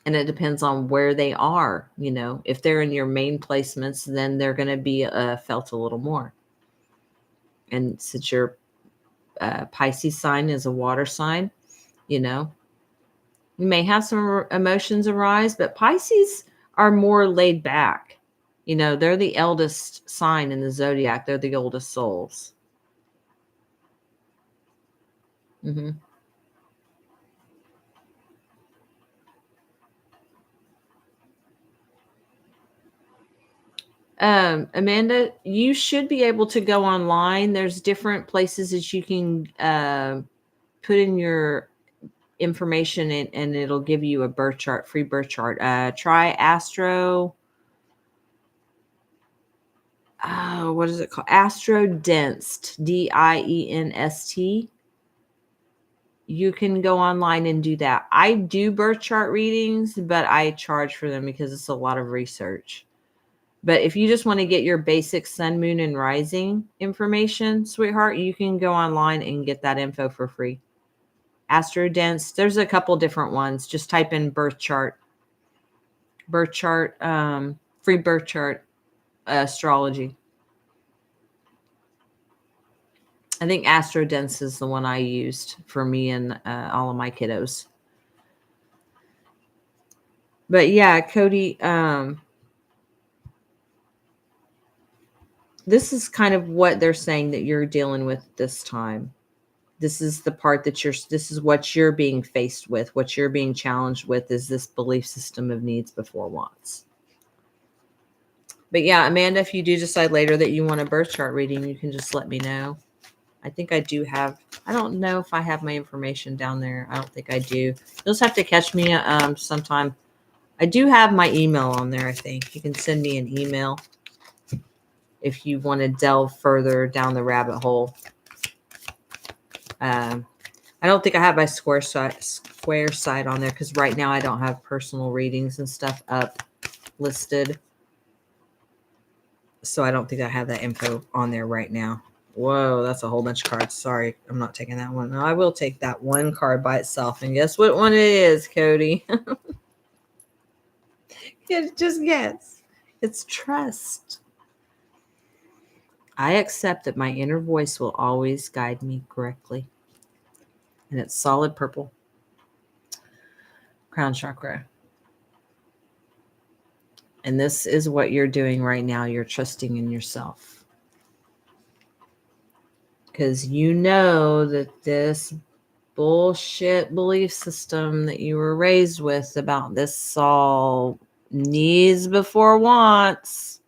And it depends on where they are. If they're in your main placements, then they're going to be felt a little more. And since your Pisces sign is a water sign, you may have some emotions arise, but Pisces are more laid back. They're the eldest sign in the zodiac. They're the oldest souls. Mm-hmm. Amanda, you should be able to go online. There's different places that you can put in your information and it'll give you a birth chart, free birth chart. Try Astro. What is it called? Astro Dienst, Dienst. you can go online and do that. I do birth chart readings, but I charge for them because it's a lot of research. But if you just want to get your basic sun, moon, and rising information, sweetheart, you can go online and get that info for free. Astrodance, there's a couple different ones. Just type in birth chart, free birth chart astrology. I think Astrodance is the one I used for me and all of my kiddos. But yeah, Cody, this is kind of what they're saying that you're dealing with this time. This is the part that this is what you're being faced with. What you're being challenged with is this belief system of needs before wants. But yeah, Amanda, if you do decide later that you want a birth chart reading, you can just let me know. I think I do have, I don't know if I have my information down there. I don't think I do. You'll just have to catch me sometime. I do have my email on there, I think. You can send me an email if you want to delve further down the rabbit hole. I don't think I have my square site on there because right now I don't have personal readings and stuff up listed. So I don't think I have that info on there right now. Whoa, that's a whole bunch of cards. Sorry, I'm not taking that one. No, I will take that one card by itself. And guess what one it is, Cody? Just guess. It's trust. I accept that my inner voice will always guide me correctly. And it's solid purple. Crown chakra. And this is what you're doing right now. You're trusting in yourself. Because you know that this bullshit belief system that you were raised with about this all needs before wants,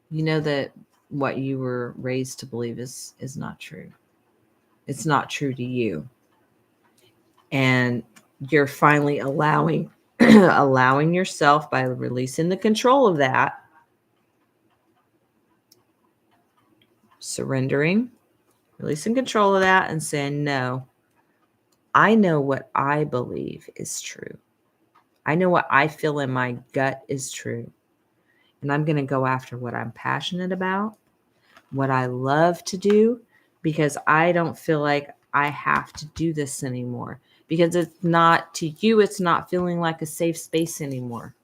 you know that what you were raised to believe is not true. It's not true to you. And you're finally allowing yourself, by releasing the control of that, surrendering, releasing control of that, and saying, no, I know what I believe is true. I know what I feel in my gut is true. And I'm going to go after what I'm passionate about, what I love to do, because I don't feel like I have to do this anymore. Because it's not, to you, it's not feeling like a safe space anymore.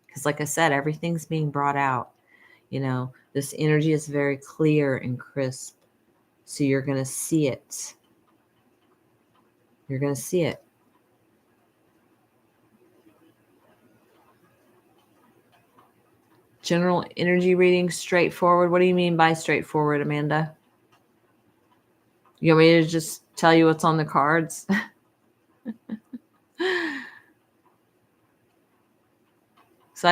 Because like I said, everything's being brought out. You know, this energy is very clear and crisp. So you're going to see it. You're going to see it. General energy reading, straightforward. What do you mean by straightforward, Amanda? You want me to just tell you what's on the cards? So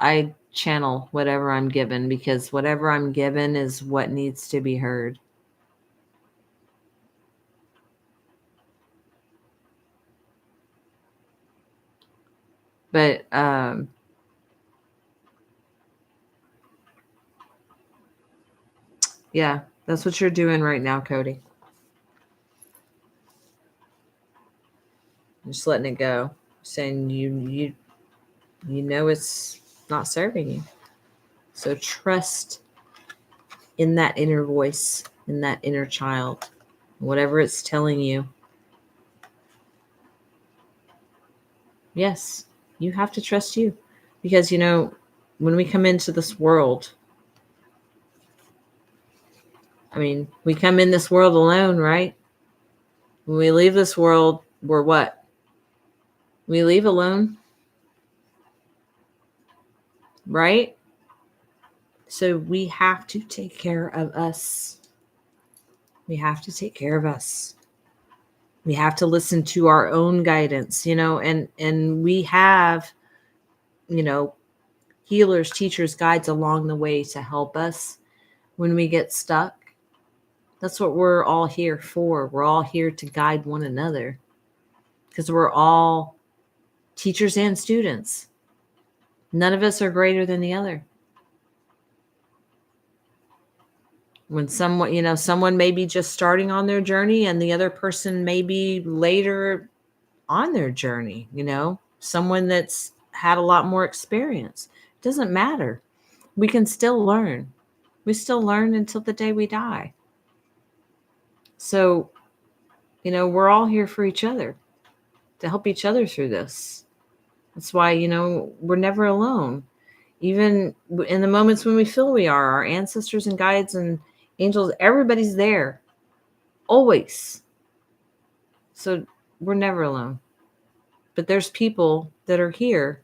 I channel whatever I'm given, because whatever I'm given is what needs to be heard. But yeah, that's what you're doing right now, Cody. Just letting it go, saying you know it's not serving you. So trust in that inner voice, in that inner child, whatever it's telling you. Yes, you have to trust you, because, you know, when we come into this world, I mean, we come in this world alone, right? When we leave this world, we're what? We leave alone, right? So we have to take care of us. We have to take care of us. We have to listen to our own guidance, you know, and we have, you know, healers, teachers, guides along the way to help us when we get stuck. That's what we're all here for. We're all here to guide one another, because we're all teachers and students. None of us are greater than the other. When someone may be just starting on their journey and the other person may be later on their journey, someone that's had a lot more experience. It doesn't matter. We can still learn. We still learn until the day we die. So, we're all here for each other, to help each other through this. That's why, we're never alone. Even in the moments when we feel we are, our ancestors and guides and angels, everybody's there. Always. So we're never alone. But there's people that are here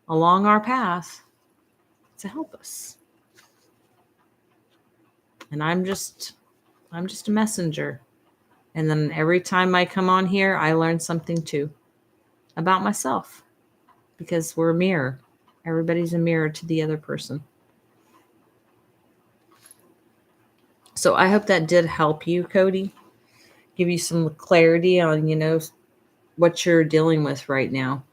along our path to help us. And I'm just a messenger. And then every time I come on here, I learn something too about myself, because we're a mirror. Everybody's a mirror to the other person. So I hope that did help you, Cody. Give you some clarity on, what you're dealing with right now.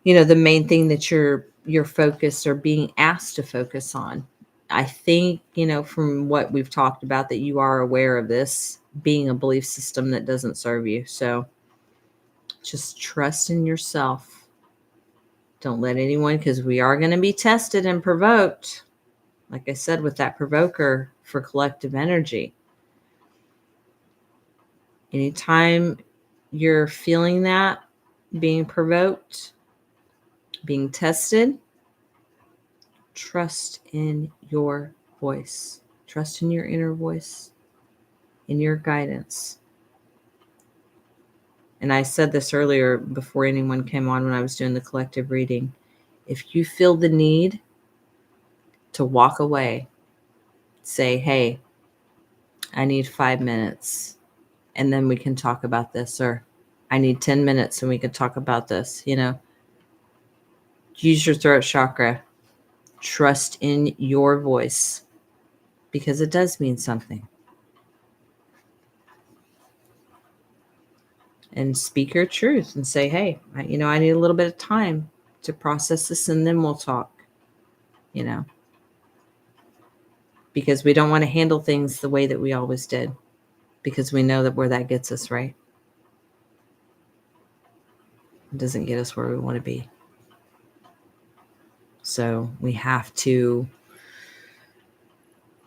The main thing that you're focused or being asked to focus on. I think, from what we've talked about, that you are aware of this being a belief system that doesn't serve you. So just trust in yourself. Don't let anyone, because we are going to be tested and provoked. Like I said, with that provoker for collective energy. Anytime you're feeling that, being provoked, being tested, trust in your voice. Trust in your inner voice, in your guidance. And I said this earlier before anyone came on when I was doing the collective reading. If you feel the need to walk away, say, hey, I need 5 minutes and then we can talk about this, or I need 10 minutes and we can talk about this, use your throat chakra. Trust in your voice, because it does mean something. And speak your truth and say, hey, I need a little bit of time to process this and then we'll talk, because we don't want to handle things the way that we always did, because we know that where that gets us, right? It doesn't get us where we want to be. So we have to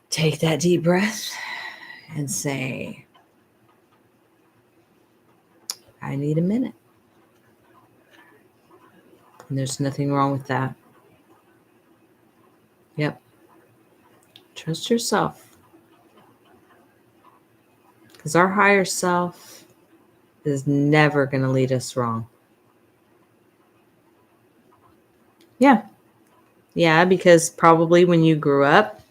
take that deep breath and say, I need a minute. And there's nothing wrong with that. Yep. Trust yourself. Because our higher self is never going to lead us wrong. Yeah. Yeah, because probably when you grew up,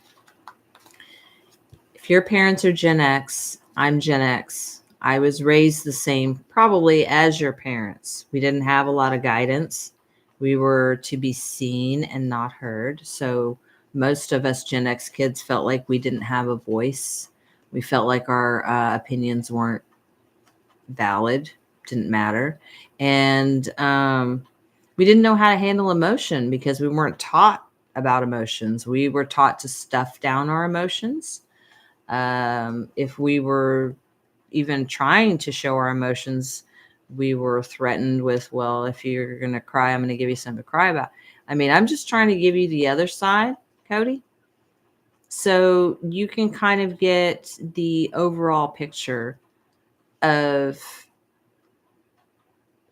if your parents are Gen X, I'm Gen X. I was raised the same probably as your parents. We didn't have a lot of guidance. We were to be seen and not heard. So most of us Gen X kids felt like we didn't have a voice. We felt like our opinions weren't valid, didn't matter. And we didn't know how to handle emotion because we weren't taught about emotions. We were taught to stuff down our emotions. If we were even trying to show our emotions, we were threatened with, well, if you're going to cry, I'm going to give you something to cry about. I mean, I'm just trying to give you the other side, Cody, so you can kind of get the overall picture of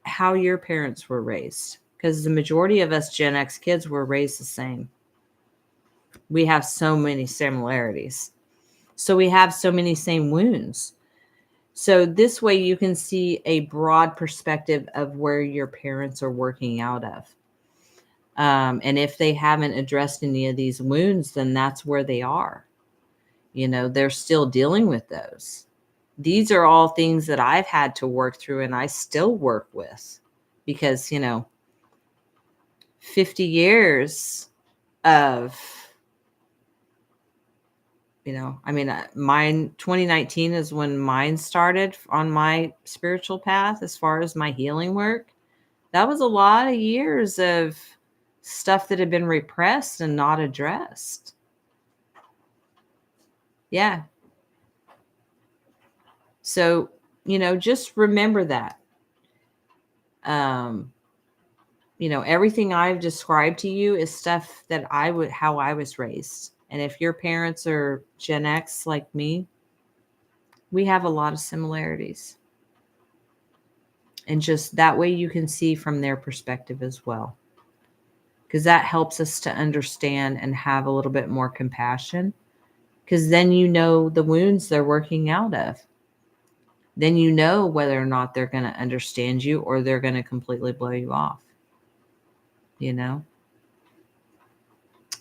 how your parents were raised, because the majority of us Gen X kids were raised the same. We have so many similarities. So we have so many same wounds. So this way you can see a broad perspective of where your parents are working out of. And if they haven't addressed any of these wounds, then that's where they are. They're still dealing with those. These are all things that I've had to work through and I still work with, because, 50 years of, mine 2019 is when mine started on my spiritual path as far as my healing work. That was a lot of years of stuff that had been repressed and not addressed. Yeah. So, just remember that. Um, everything I've described to you is stuff that how I was raised. And if your parents are Gen X like me, we have a lot of similarities. And just that way you can see from their perspective as well. Because that helps us to understand and have a little bit more compassion. Because then you know the wounds they're working out of. Then you know whether or not they're going to understand you or they're going to completely blow you off. You know?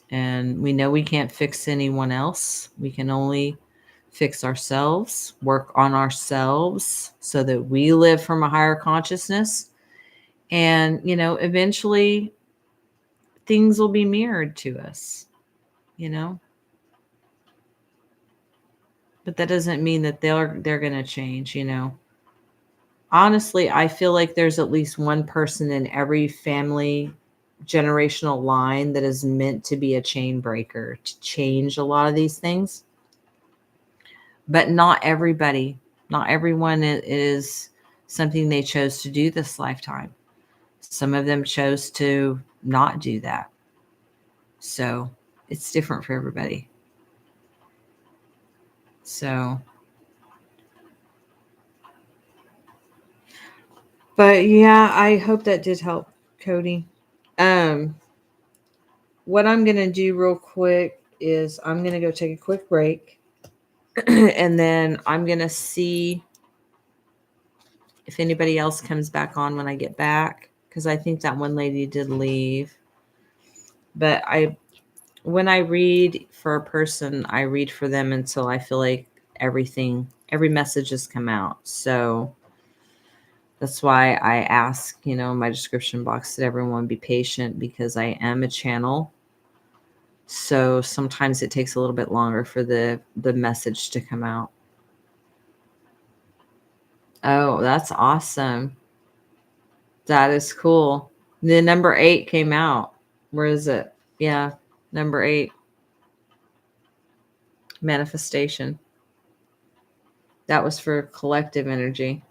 And we know we can't fix anyone else. We can only fix ourselves, work on ourselves so that we live from a higher consciousness. And, eventually things will be mirrored to us, you know? But that doesn't mean that they're going to change, Honestly, I feel like there's at least one person in every family generational line that is meant to be a chain breaker to change a lot of these things. But not everybody, not everyone is something they chose to do this lifetime. Some of them chose to not do that. So it's different for everybody. So, but yeah, I hope that did help, Cody. Um, what I'm going to do real quick is I'm going to go take a quick break and then I'm going to see if anybody else comes back on when I get back, because I think that one lady did leave. But when I read for a person, I read for them until I feel like every message has come out. So that's why I ask, in my description box that everyone be patient, because I am a channel. So sometimes it takes a little bit longer for the message to come out. Oh, that's awesome. That is cool. The number 8 came out. Where is it? Yeah, number 8. Manifestation. That was for collective energy.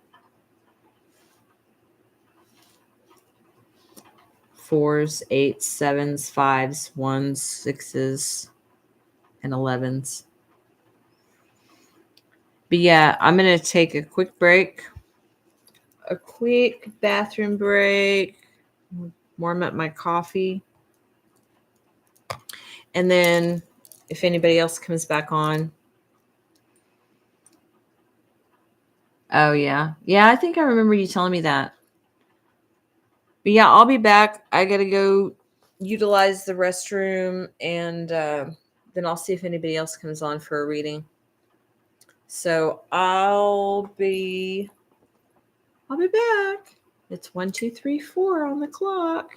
4s, 8s, 7s, 5s, 1s, 6s, and 11s. But yeah, I'm going to take a quick break. A quick bathroom break. Warm up my coffee. And then if anybody else comes back on. Oh, yeah. Yeah, I think I remember you telling me that. But yeah, I'll be back. I got to go utilize the restroom, and then I'll see if anybody else comes on for a reading. So I'll be back. It's 1, 2, 3, 4 on the clock.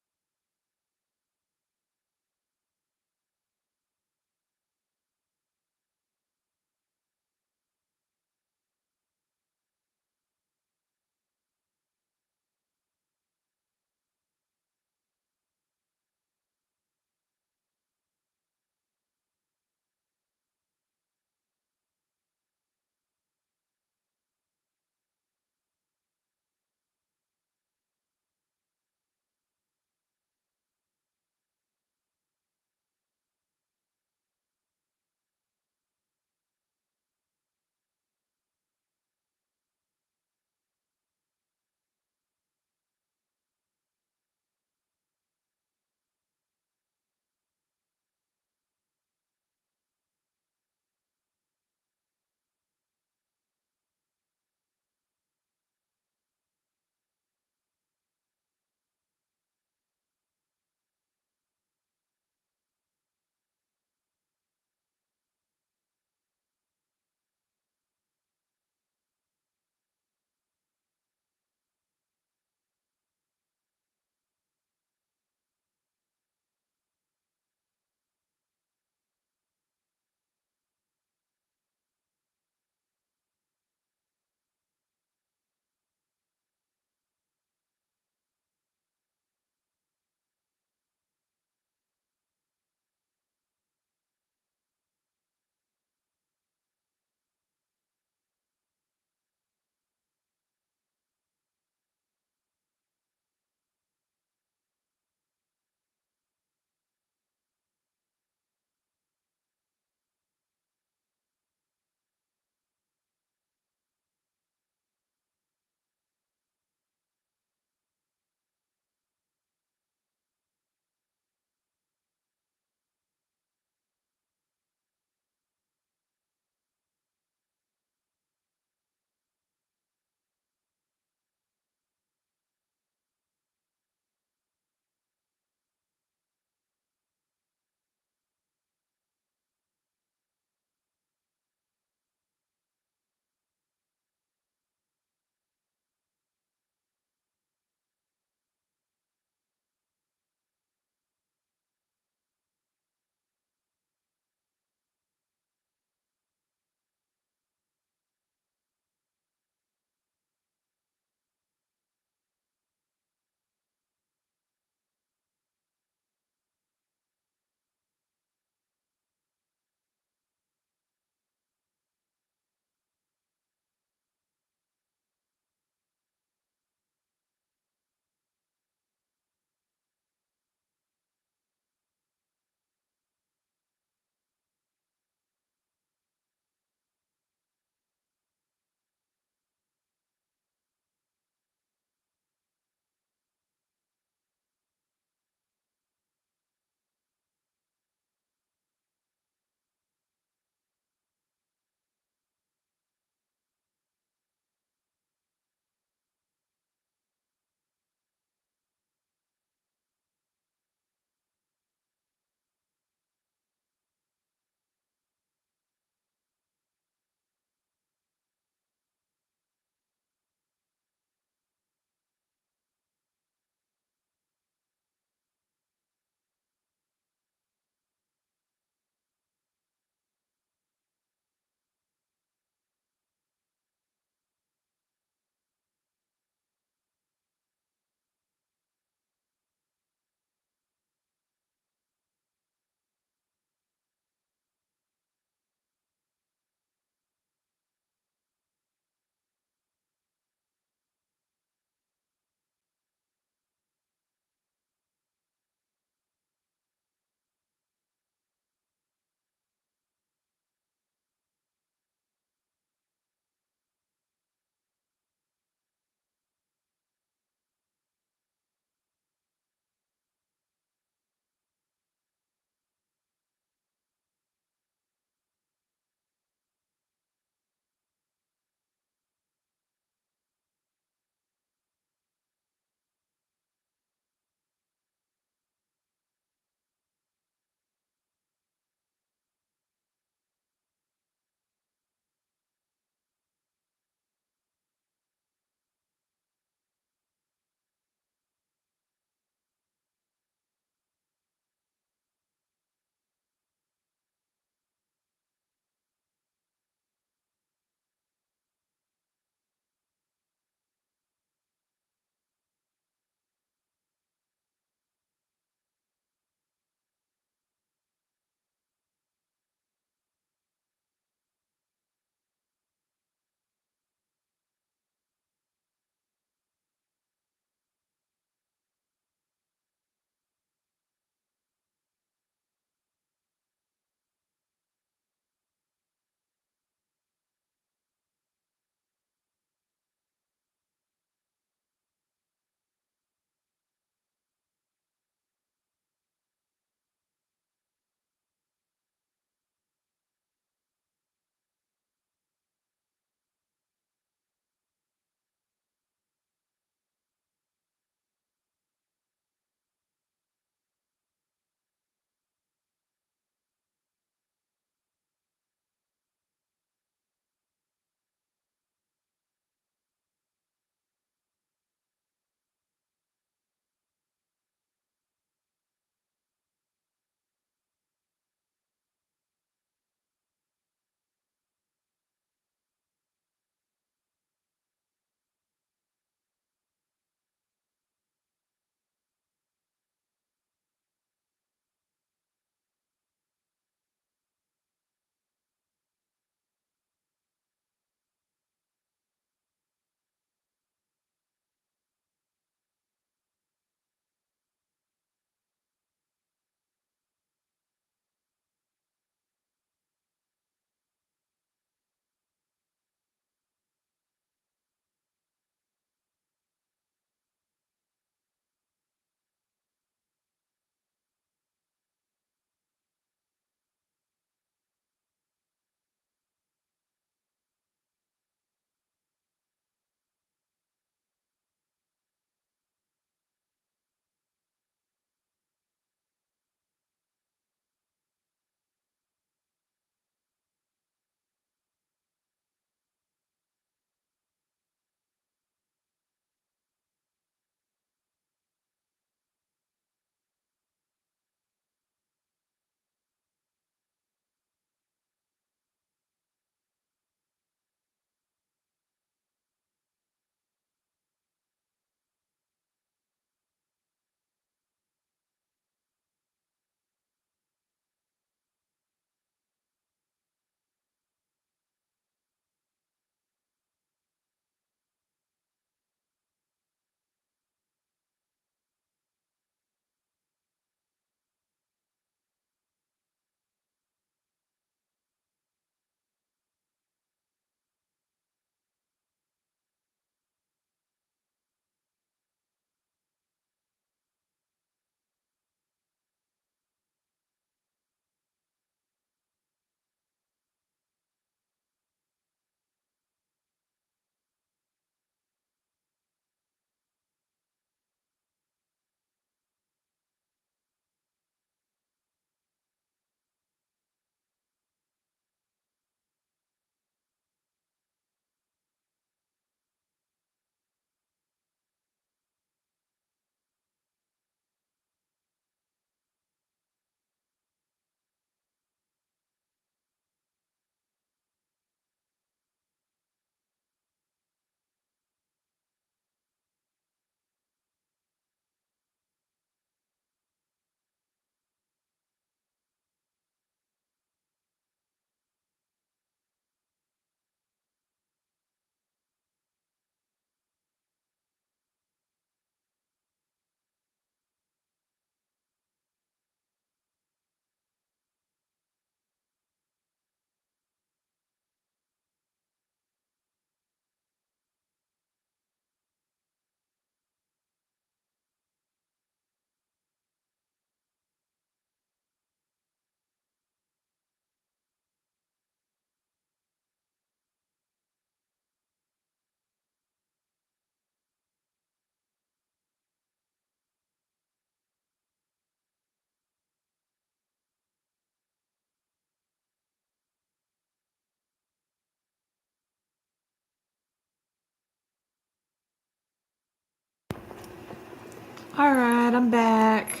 All right, I'm back.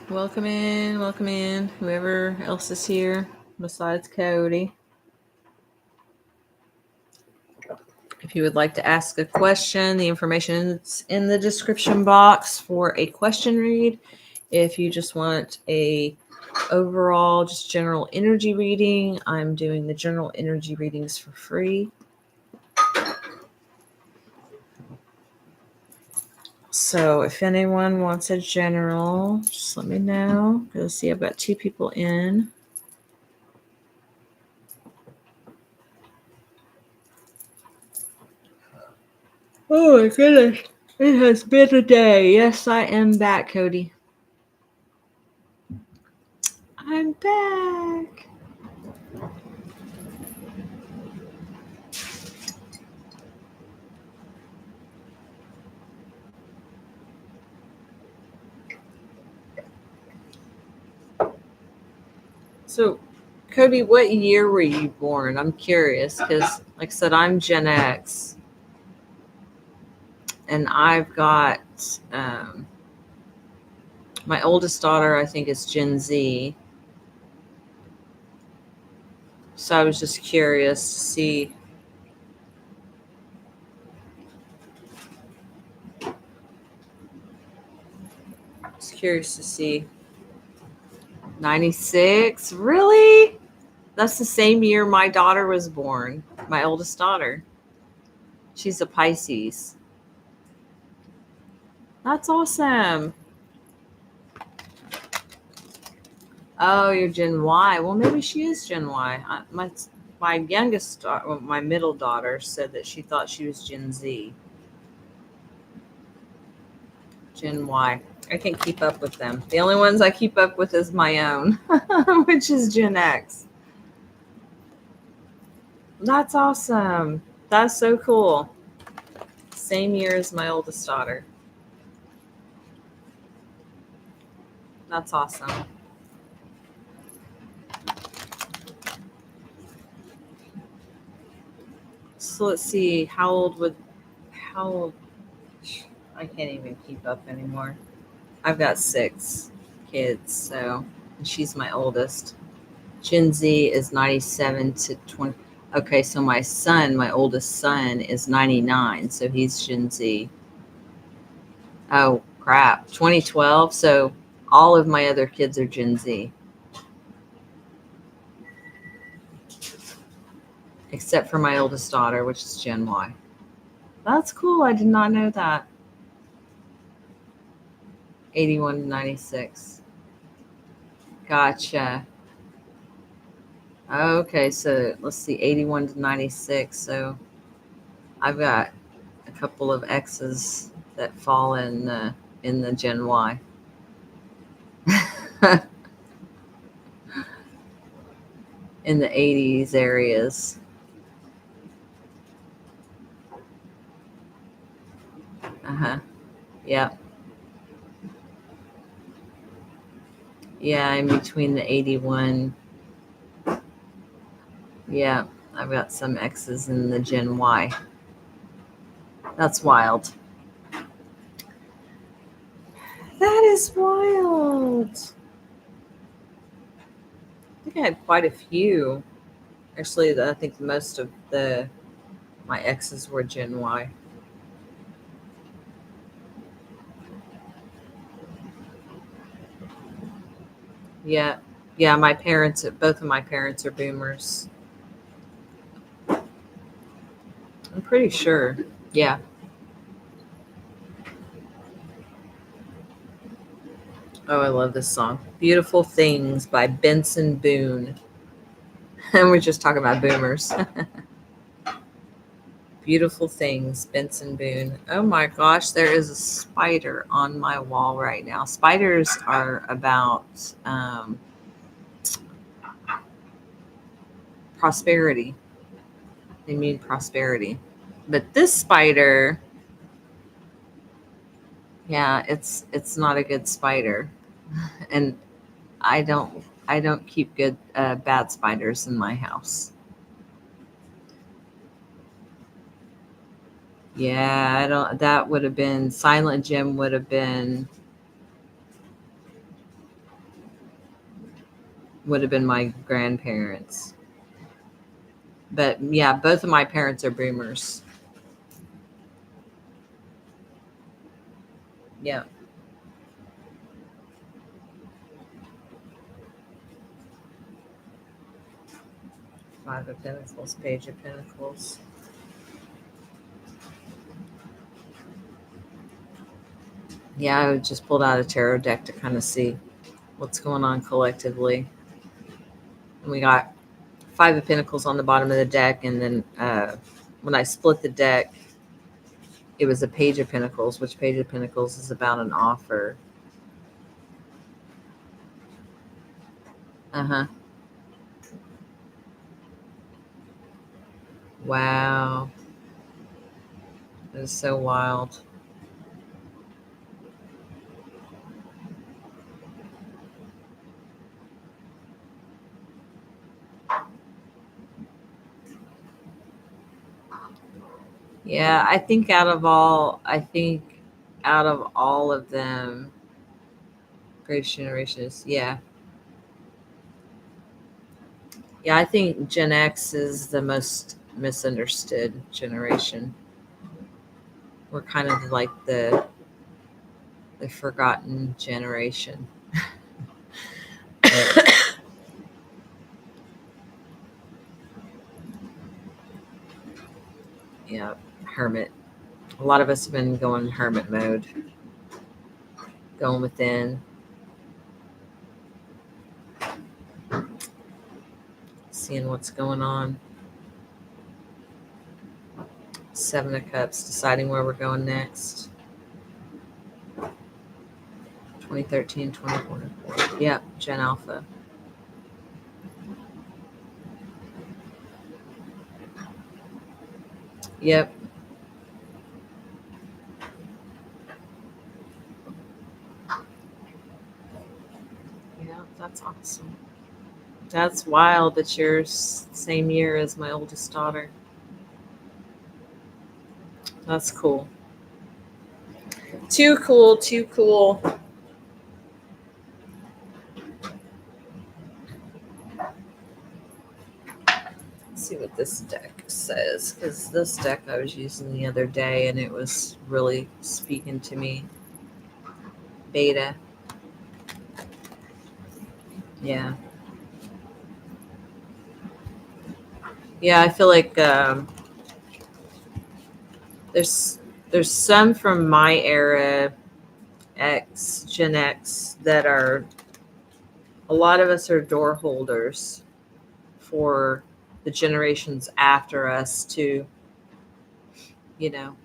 Welcome in, whoever else is here besides Cody. If you would like to ask a question, the information is in the description box for a question read. If you just want a overall, just general energy reading, I'm doing the general energy readings for free. So if anyone wants a general, just let me know. Let's see, I've got 2 people in. Oh my goodness. It has been a day. Yes, I am back, Cody. I'm back. So, Cody, what year were you born? I'm curious because, like I said, I'm Gen X. And I've got my oldest daughter, I think, is Gen Z. So I was just curious to see. Just curious to see. 96? Really? That's the same year my daughter was born. My oldest daughter. She's a Pisces. That's awesome. Oh, you're Gen Y. Well, maybe she is Gen Y. My youngest, my middle daughter said that she thought she was Gen Z. Gen Y. I can't keep up with them. The only ones I keep up with is my own, which is Gen X. That's awesome. That's so cool. Same year as my oldest daughter. That's awesome. So let's see. How old? I can't even keep up anymore. I've got 6 kids, so and she's my oldest. Gen Z is 97 to 20. Okay, so my son, my oldest son, is 99, so he's Gen Z. Oh, crap. 2012, so all of my other kids are Gen Z. Except for my oldest daughter, which is Gen Y. That's cool. I did not know that. 81 to 96. Gotcha. Okay, so let's see, 81 to 96. So I've got a couple of X's that fall in the Gen Y. In the 80s areas. Uh-huh. Yeah. Yeah, in between the 81. Yeah, I've got some X's in the Gen Y. That's wild. That is wild. I think I had quite a few. Actually, I think most of my exes were Gen Y. Yeah. Yeah, both of my parents are boomers. I'm pretty sure. Yeah. Oh, I love this song. Beautiful Things by Benson Boone. And we're just talking about boomers. Beautiful Things, Benson Boone. Oh my gosh, there is a spider on my wall right now. Spiders are about prosperity. They mean prosperity. But this spider, yeah, it's not a good spider. And I don't keep good bad spiders in my house. Yeah, I don't. That would have been Silent Jim. Would have been my grandparents. But yeah, both of my parents are boomers. Yeah. Five of Pentacles, Page of Pentacles. Yeah, I just pulled out a tarot deck to kind of see what's going on collectively. And we got Five of Pentacles on the bottom of the deck, and then when I split the deck, it was a Page of Pentacles, which Page of Pentacles is about an offer. Uh-huh. Wow. That is so wild. Yeah, out of all of them, Greatest Generation is, yeah. Yeah, I think Gen X is the most misunderstood generation. We're kind of like the forgotten generation. Yeah, hermit. A lot of us have been going hermit mode, going within, seeing what's going on. Seven of Cups, deciding where we're going next. 2013, 2024. Yep, Gen Alpha. Yep. Yeah, that's awesome. That's wild that you're same year as my oldest daughter. That's cool. Too cool, too cool. Let's see what this deck says, because this deck I was using the other day and it was really speaking to me. Beta. Yeah. Yeah, I feel like there's some from my era, X, Gen X, that are, a lot of us are door holders for the generations after us to,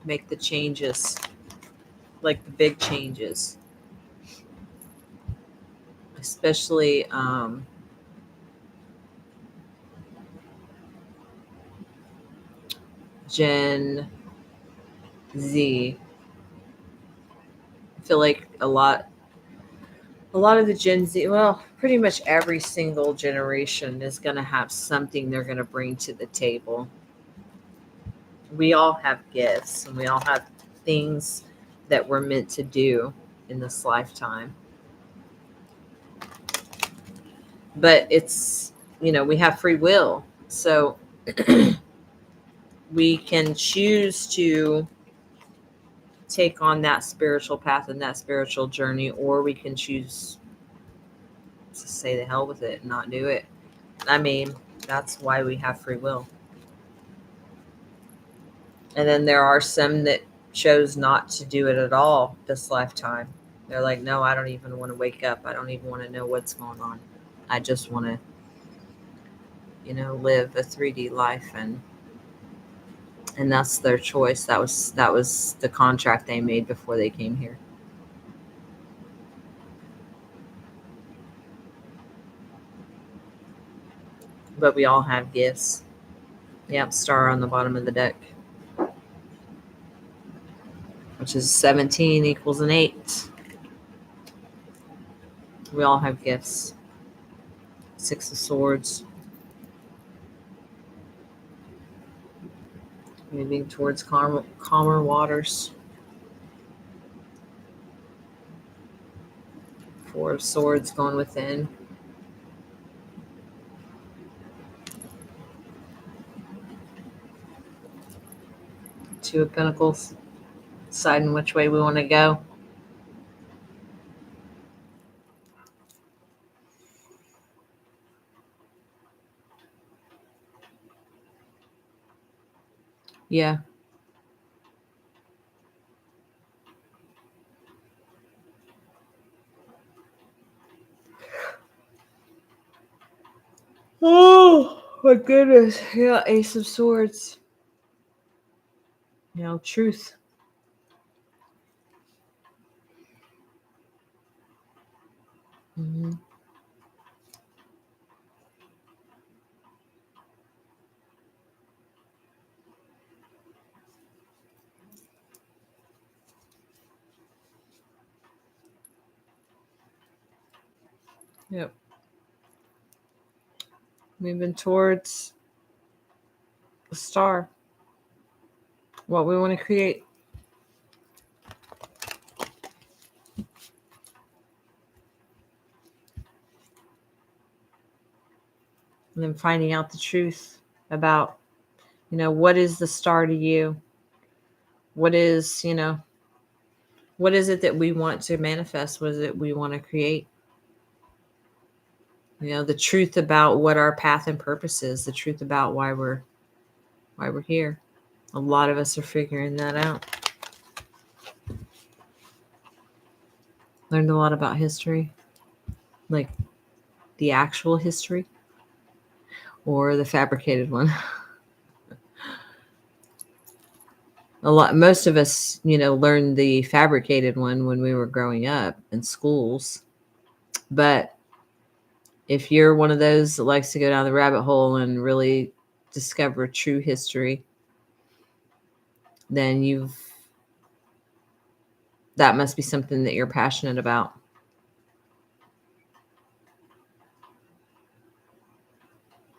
make the changes, like the big changes, especially Gen Z. I feel like a lot of the Gen Z, well, pretty much every single generation is going to have something they're going to bring to the table. We all have gifts and we all have things that we're meant to do in this lifetime. But it's, we have free will. So we can choose to take on that spiritual path and that spiritual journey, or we can choose to say the hell with it and not do it. I mean, that's why we have free will. And then there are some that chose not to do it at all this lifetime. They're like, no, I don't even want to wake up. I don't even want to know what's going on. I just want to, live a 3D life, and that's their choice. That was the contract they made before they came here. But we all have gifts. Yep, star on the bottom of the deck, which is 17 equals an 8. We all have gifts. Six of Swords. moving towards calmer waters. Four of Swords going within. Two of Pentacles, deciding which way we want to go. Yeah. Oh my goodness. Yeah, Ace of Swords. Truth. Mm-hmm. Yep. Moving towards the star. What we want to create. And then finding out the truth about, what is the star to you? What is, what is it that we want to manifest? What is it we want to create? The truth about what our path and purpose is, the truth about why we're here. A lot of us are figuring that out. Learned a lot about history, like the actual history or the fabricated one. Most of us, learned the fabricated one when we were growing up in schools. But if you're one of those that likes to go down the rabbit hole and really discover true history, then that must be something that you're passionate about.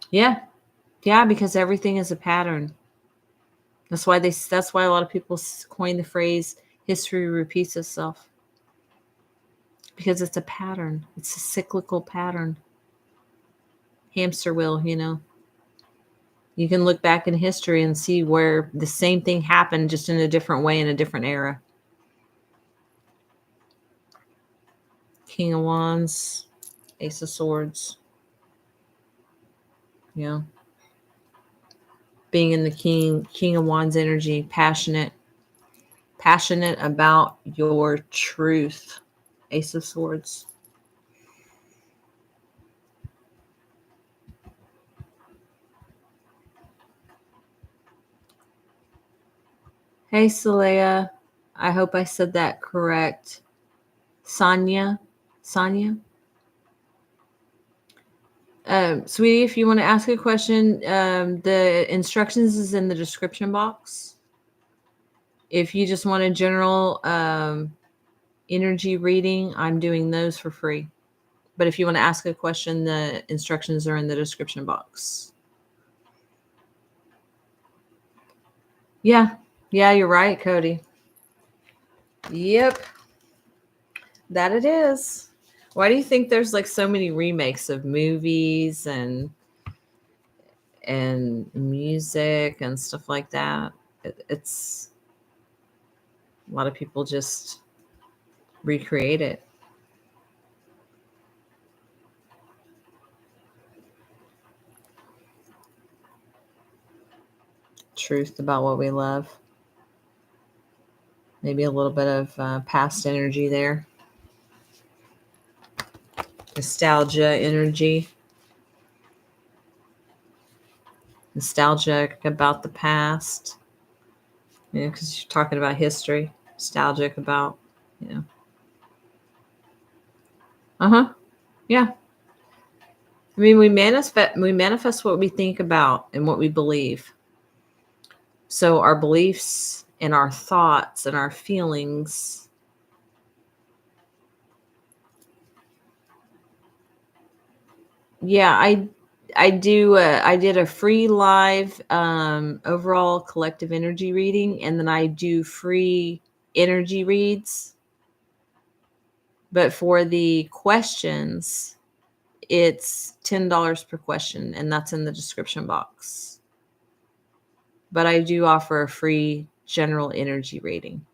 Yeah. Yeah, because everything is a pattern. That's why a lot of people coin the phrase history repeats itself. Because it's a pattern. It's a cyclical pattern. Hamster wheel, You can look back in history and see where the same thing happened, just in a different way in a different era. King of Wands, Ace of Swords. Being in the King of Wands energy, passionate about your truth. Ace of Swords. Hey, Saleha. I hope I said that correct. Sonia. Sweetie, if you want to ask a question, the instructions is in the description box. If you just want a general energy reading, I'm doing those for free. But if you want to ask a question, the instructions are in the description box. Yeah, you're right, Cody. Yep, that it is. Why do you think there's like so many remakes of movies and music and stuff like that? It's a lot of people just recreate it. Truth about what we love. Maybe a little bit of past energy there. Nostalgia energy. Nostalgic about the past. Because you're talking about history. Nostalgic about, Uh-huh. Yeah. I mean, we manifest what we think about and what we believe. So our beliefs and our thoughts and our feelings I I did a free live overall collective energy reading, and then I do free energy reads. But for the questions, it's $10 per question, and that's in the description box. But I do offer a free general energy reading.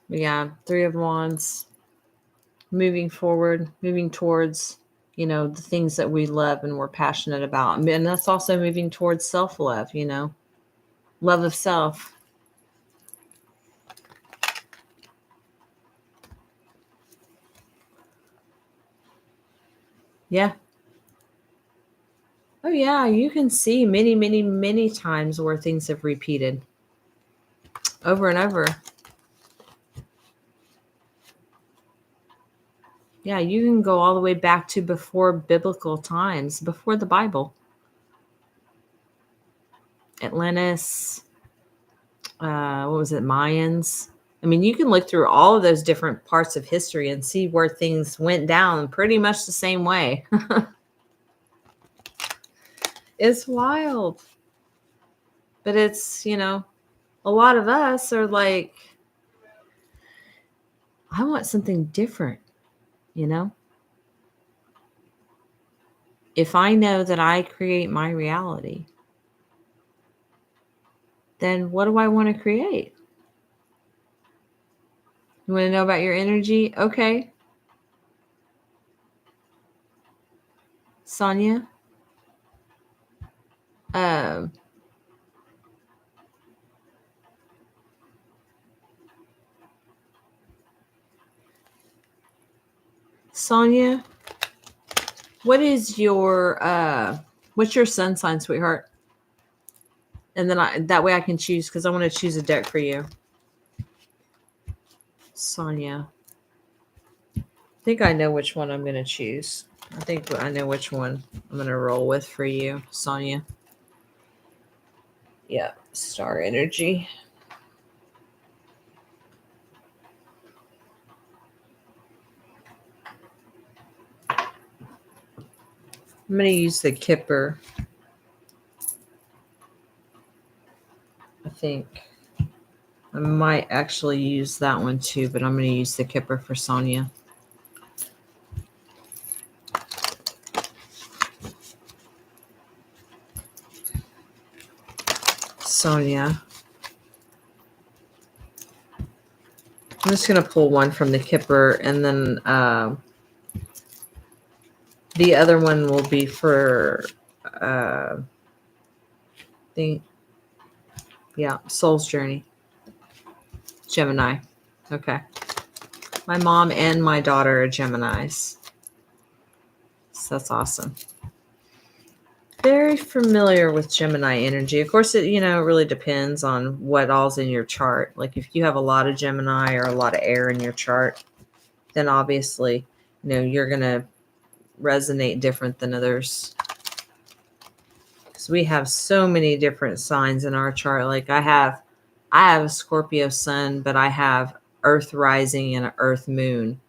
Yeah, Three of Wands, moving forward, moving towards, the things that we love and we're passionate about. And that's also moving towards self-love, love of self. Yeah. Oh, yeah, you can see many, many, many times where things have repeated over and over. Yeah, you can go all the way back to before biblical times, before the Bible. Atlantis, what was it, Mayans? I mean, you can look through all of those different parts of history and see where things went down pretty much the same way. It's wild. But it's, a lot of us are like, I want something different, If I know that I create my reality, then what do I want to create? You want to know about your energy? Okay. Sonia? Um, Sonia, what's your sun sign, sweetheart? And then that way I can choose, because I want to choose a deck for you. Sonia. I think I know which one I'm going to choose. I think I know which one I'm going to roll with for you, Sonia. Yeah, star energy. I'm going to use the Kipper. I think I might actually use that one too, but I'm going to use the Kipper for Sonia. Sonia. I'm just going to pull one from the Kipper, and then the other one will be for Soul's Journey. Gemini. Okay. My mom and my daughter are Geminis. So that's awesome. Very familiar with Gemini energy. Of course, it really depends on what all's in your chart. Like if you have a lot of Gemini or a lot of air in your chart, then obviously, you're going to resonate different than others. So we have so many different signs in our chart. Like I have a Scorpio sun, but I have Earth rising and an Earth moon.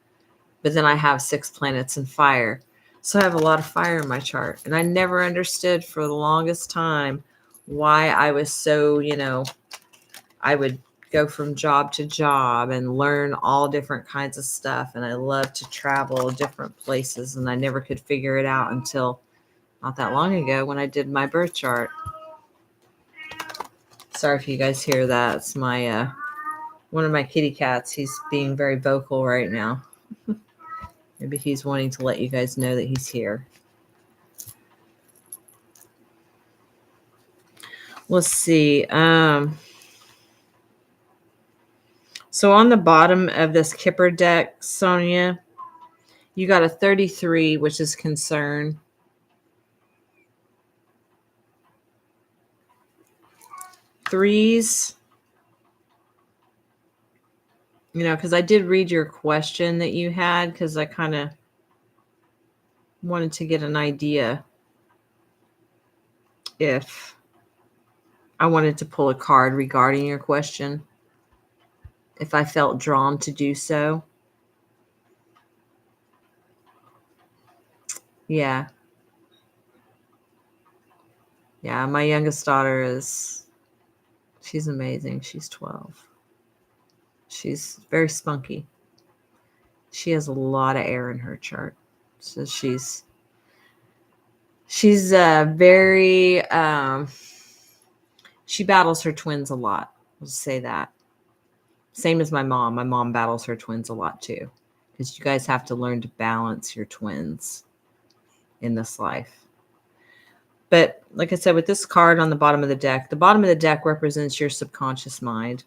But then I have 6 planets in fire. So I have a lot of fire in my chart. And I never understood for the longest time why I was so, I would go from job to job and learn all different kinds of stuff. And I love to travel different places. And I never could figure it out until not that long ago when I did my birth chart. Sorry if you guys hear that. It's my one of my kitty cats. He's being very vocal right now. Maybe he's wanting to let you guys know that he's here. Let's see. So on the bottom of this Kipper deck, Sonia, you got a 33, which is concern. Threes. Because I did read your question that you had, because I kind of wanted to get an idea if I wanted to pull a card regarding your question, if I felt drawn to do so. Yeah. Yeah, my youngest daughter she's amazing. She's 12. She's very spunky. She has a lot of air in her chart. So she's very she battles her twins a lot. I'll just say that. Same as my mom. My mom battles her twins a lot too. Because you guys have to learn to balance your twins in this life. But like I said, with this card on the bottom of the deck represents your subconscious mind.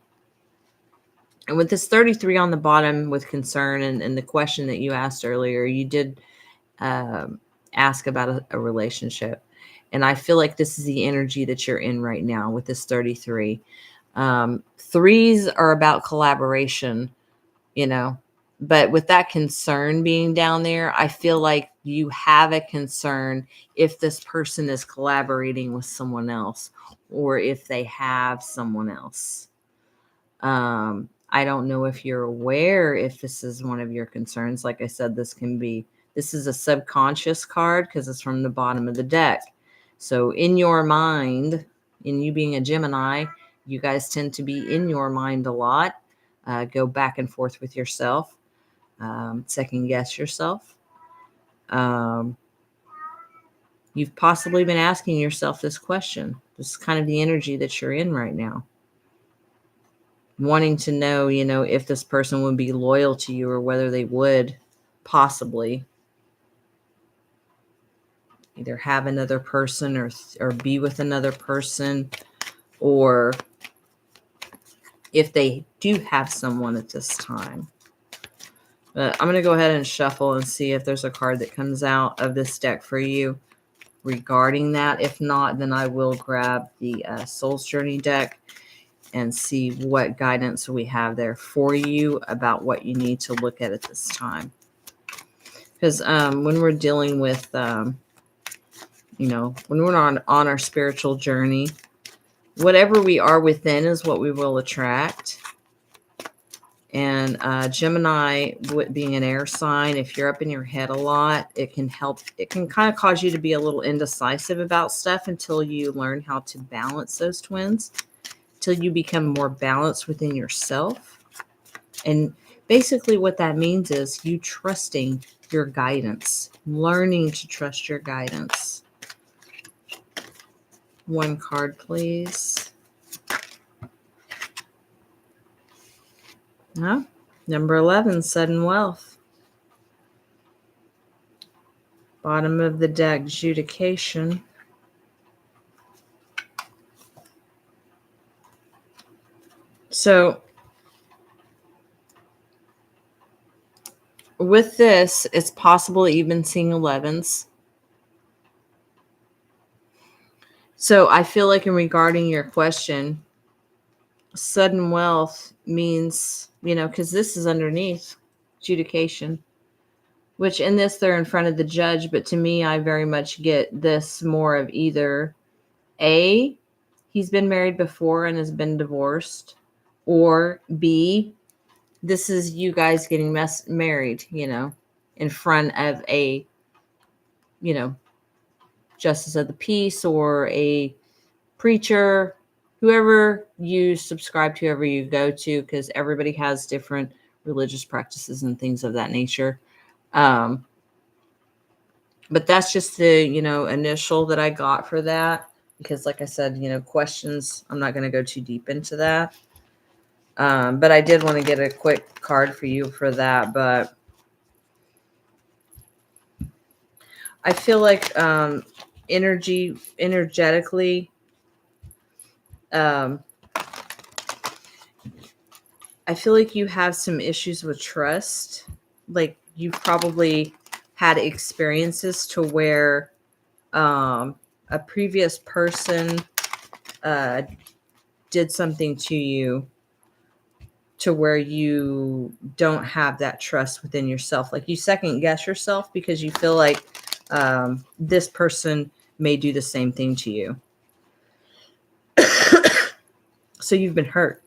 And with this 33 on the bottom with concern and the question that you asked earlier, you did ask about a relationship. And I feel like this is the energy that you're in right now with this 33. Threes are about collaboration, but with that concern being down there, I feel like you have a concern if this person is collaborating with someone else or if they have someone else. I don't know if you're aware if this is one of your concerns. Like I said, this is a subconscious card because it's from the bottom of the deck. So in your mind, in you being a Gemini, you guys tend to be in your mind a lot, go back and forth with yourself, second guess yourself. You've possibly been asking yourself this question. This is kind of the energy that you're in right now. Wanting to know, if this person would be loyal to you or whether they would possibly either have another person or be with another person, or if they do have someone at this time. But I'm going to go ahead and shuffle and see if there's a card that comes out of this deck for you regarding that. If not, then I will grab the Soul's Journey deck and see what guidance we have there for you about what you need to look at this time. Because when we're dealing with, when we're on our spiritual journey, whatever we are within is what we will attract. And Gemini, being an air sign, if you're up in your head a lot, it can kind of cause you to be a little indecisive about stuff until you learn how to balance those twins, till you become more balanced within yourself. And basically what that means is you trusting your guidance, learning to trust your guidance. One card, please. No? Number 11, sudden wealth. Bottom of the deck, adjudication. So with this, it's possible you've been seeing 11s. So I feel like in regarding your question, sudden wealth means, because this is underneath adjudication, which in this they're in front of the judge. But to me, I very much get this more of either A, he's been married before and has been divorced, or B, this is you guys getting married, in front of a, justice of the peace or a preacher, whoever you subscribe to, whoever you go to, because everybody has different religious practices and things of that nature. But that's just the, initial that I got for that. Because like I said, questions, I'm not going to go too deep into that. But I did want to get a quick card for you for that. But I feel like energetically, I feel like you have some issues with trust. Like you've probably had experiences to where a previous person did something to you to where you don't have that trust within yourself. Like you second guess yourself because you feel like this person may do the same thing to you. So you've been hurt.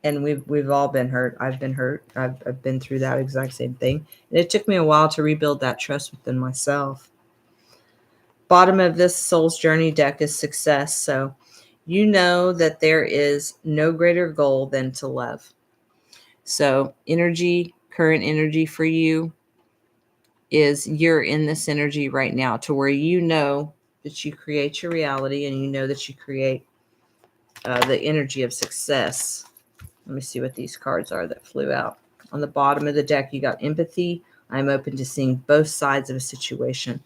And we've all been hurt. I've been hurt. I've been through that exact same thing. And it took me a while to rebuild that trust within myself. Bottom of this soul's journey deck is success. So you know that there is no greater goal than to love. So energy, current energy for you is you're in this energy right now to where you know that you create your reality and you know that you create the energy of success. Let me see what these cards are that flew out. On the bottom of the deck, you got empathy. I'm open to seeing both sides of a situation.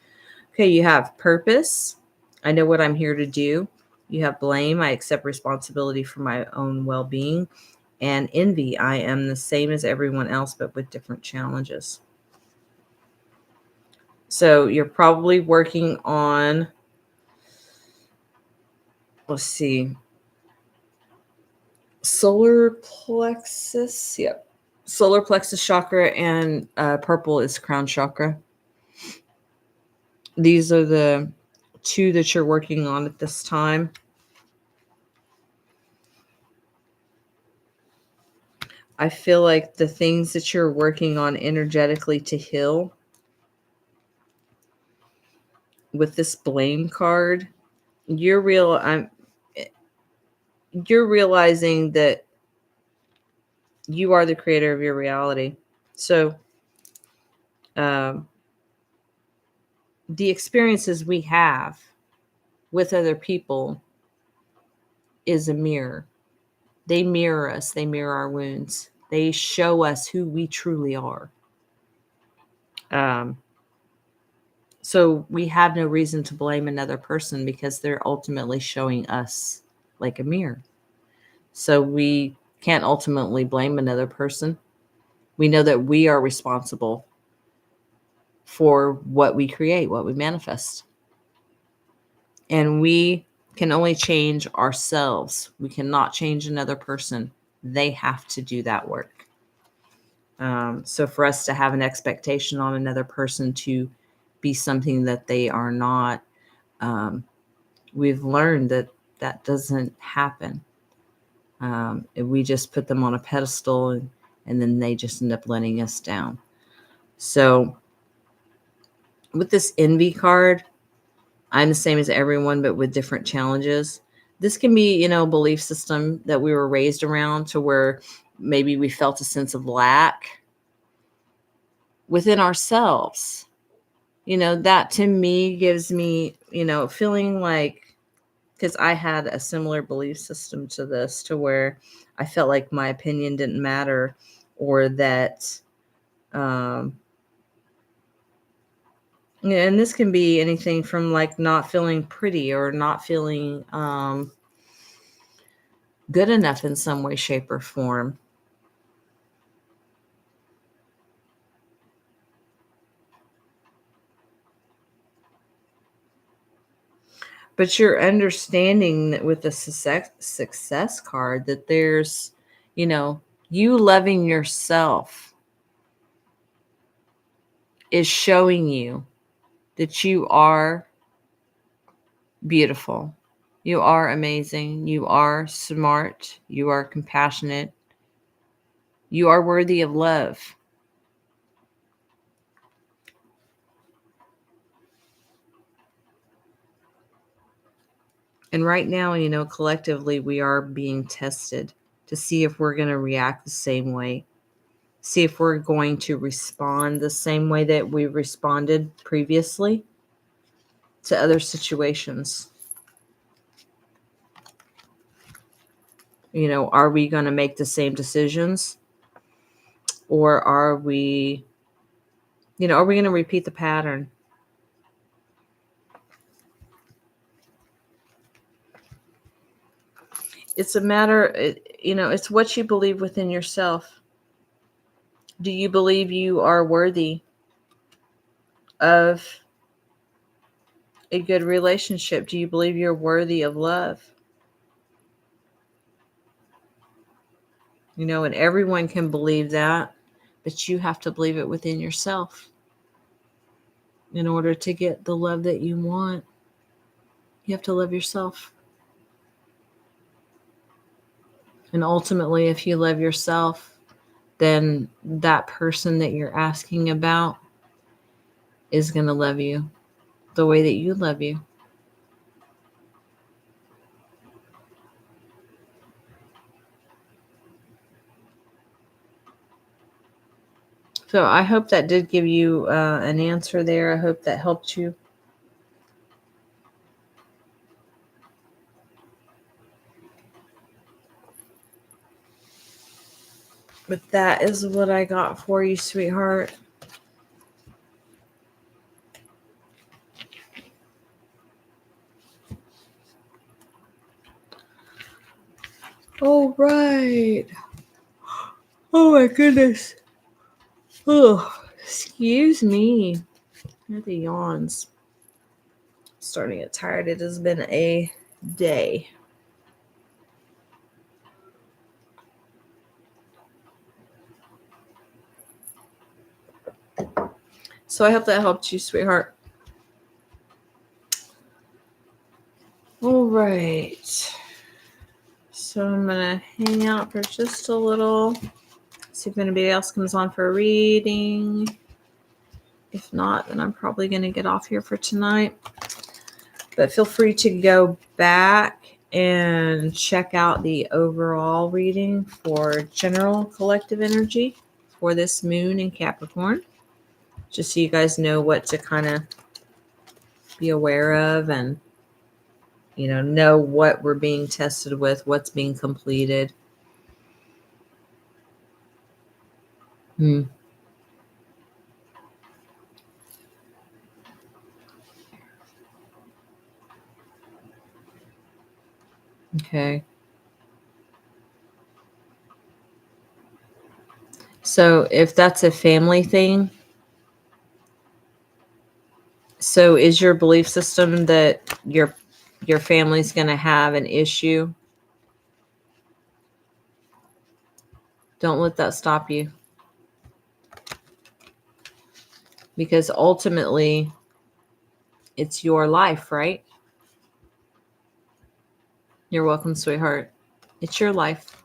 Okay, you have purpose. I know what I'm here to do. You have blame. I accept responsibility for my own well-being. And envy. I am the same as everyone else, but with different challenges. So you're probably working on, let's see, solar plexus. Yep. Solar plexus chakra, and purple is crown chakra. These are the two that you're working on at this time. I feel like the things that you're working on energetically to heal with this blame card, you're realizing that you are the creator of your reality. So the experiences we have with other people is a mirror. They mirror us. They mirror our wounds. They show us who we truly are. So we have no reason to blame another person because they're ultimately showing us like a mirror. So we can't ultimately blame another person. We know that we are responsible for what we create, what we manifest. And we can only change ourselves. We cannot change another person. They have to do that work. So for us to have an expectation on another person to be something that they are not, we've learned that that doesn't happen. We just put them on a pedestal and then they just end up letting us down. So with this envy card, I'm the same as everyone, but with different challenges. This can be, a belief system that we were raised around to where maybe we felt a sense of lack within ourselves. That to me gives me, feeling like, because I had a similar belief system to this, to where I felt like my opinion didn't matter, or that, and this can be anything from like not feeling pretty or not feeling good enough in some way, shape, or form. But you're understanding that with the success card that there's, you loving yourself is showing you that you are beautiful. You are amazing. You are smart. You are compassionate. You are worthy of love. And right now, collectively, we are being tested to see if we're going to react the same way. See if we're going to respond the same way that we responded previously to other situations. Are we going to make the same decisions? Or are we going to repeat the pattern? It's a matter, it's what you believe within yourself. Do you believe you are worthy of a good relationship? Do you believe you're worthy of love? And everyone can believe that, but you have to believe it within yourself. In order to get the love that you want, you have to love yourself. And ultimately, if you love yourself, then that person that you're asking about is going to love you the way that you love you. So I hope that did give you an answer there. I hope that helped you. But that is what I got for you, sweetheart. All right. Oh my goodness. Oh, excuse me. The yawns. Starting to get tired. It has been a day. So I hope that helped you, sweetheart. All right. So I'm going to hang out for just a little. See if anybody else comes on for a reading. If not, then I'm probably going to get off here for tonight. But feel free to go back and check out the overall reading for general collective energy for this moon in Capricorn. Just so you guys know what to kind of be aware of and, know what we're being tested with, what's being completed. Okay. So if that's a family thing, so is your belief system that your family's going to have an issue? Don't let that stop you. Because ultimately, it's your life, right? You're welcome, sweetheart. It's your life.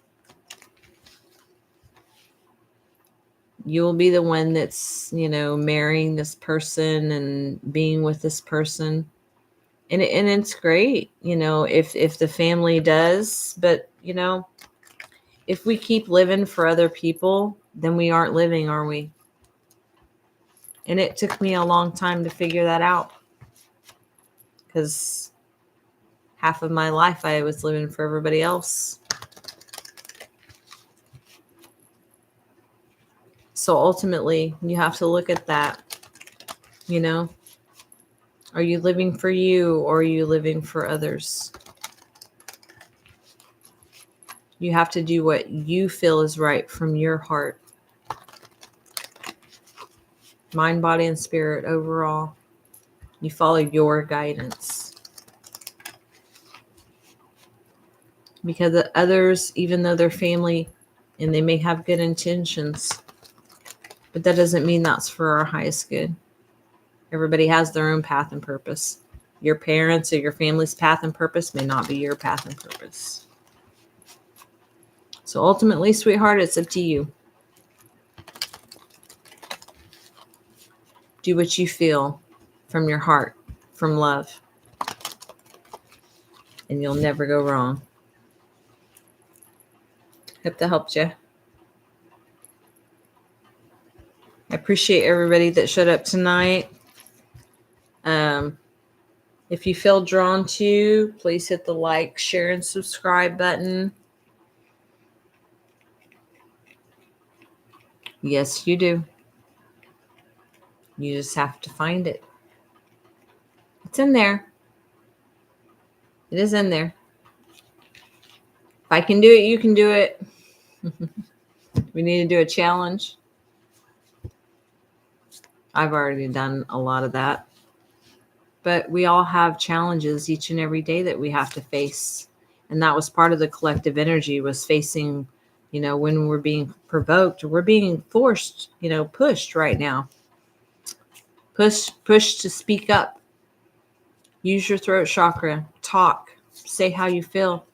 You'll be the one that's, marrying this person and being with this person. And it's great, if the family does. But, if we keep living for other people, then we aren't living, are we? And it took me a long time to figure that out. Because half of my life I was living for everybody else. So ultimately, you have to look at that, Are you living for you or are you living for others? You have to do what you feel is right from your heart. Mind, body, and spirit overall. You follow your guidance. Because the others, even though they're family and they may have good intentions, but that doesn't mean that's for our highest good. Everybody has their own path and purpose. Your parents or your family's path and purpose may not be your path and purpose. So ultimately, sweetheart, it's up to you. Do what you feel from your heart, from love. And you'll never go wrong. Hope that helped you. I appreciate everybody that showed up tonight. If you feel drawn to, please hit the like, share, and subscribe button. Yes, you do. You just have to find it. It's in there. It is in there. If I can do it, you can do it. We need to do a challenge. I've already done a lot of that. But we all have challenges each and every day that we have to face. And that was part of the collective energy, was facing, when we're being provoked, or we're being forced, pushed right now. Push to speak up. Use your throat chakra. Talk. Say how you feel.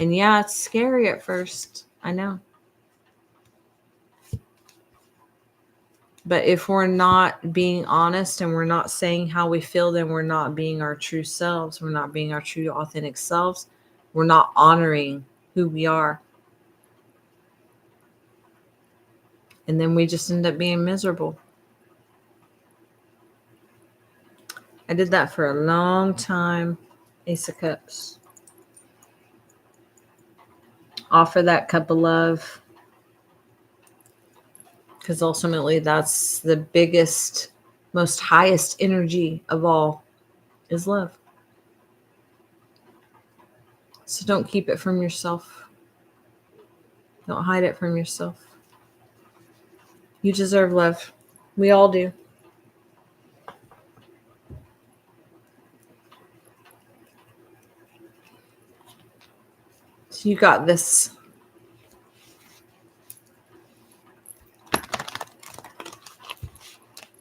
And yeah, it's scary at first. I know. But if we're not being honest and we're not saying how we feel, then we're not being our true selves. We're not being our true authentic selves. We're not honoring who we are. And then we just end up being miserable. I did that for a long time. Ace of Cups. Offer that cup of love. Because ultimately that's the biggest, most highest energy of all is love. So don't keep it from yourself. Don't hide it from yourself. You deserve love. We all do. So you got this.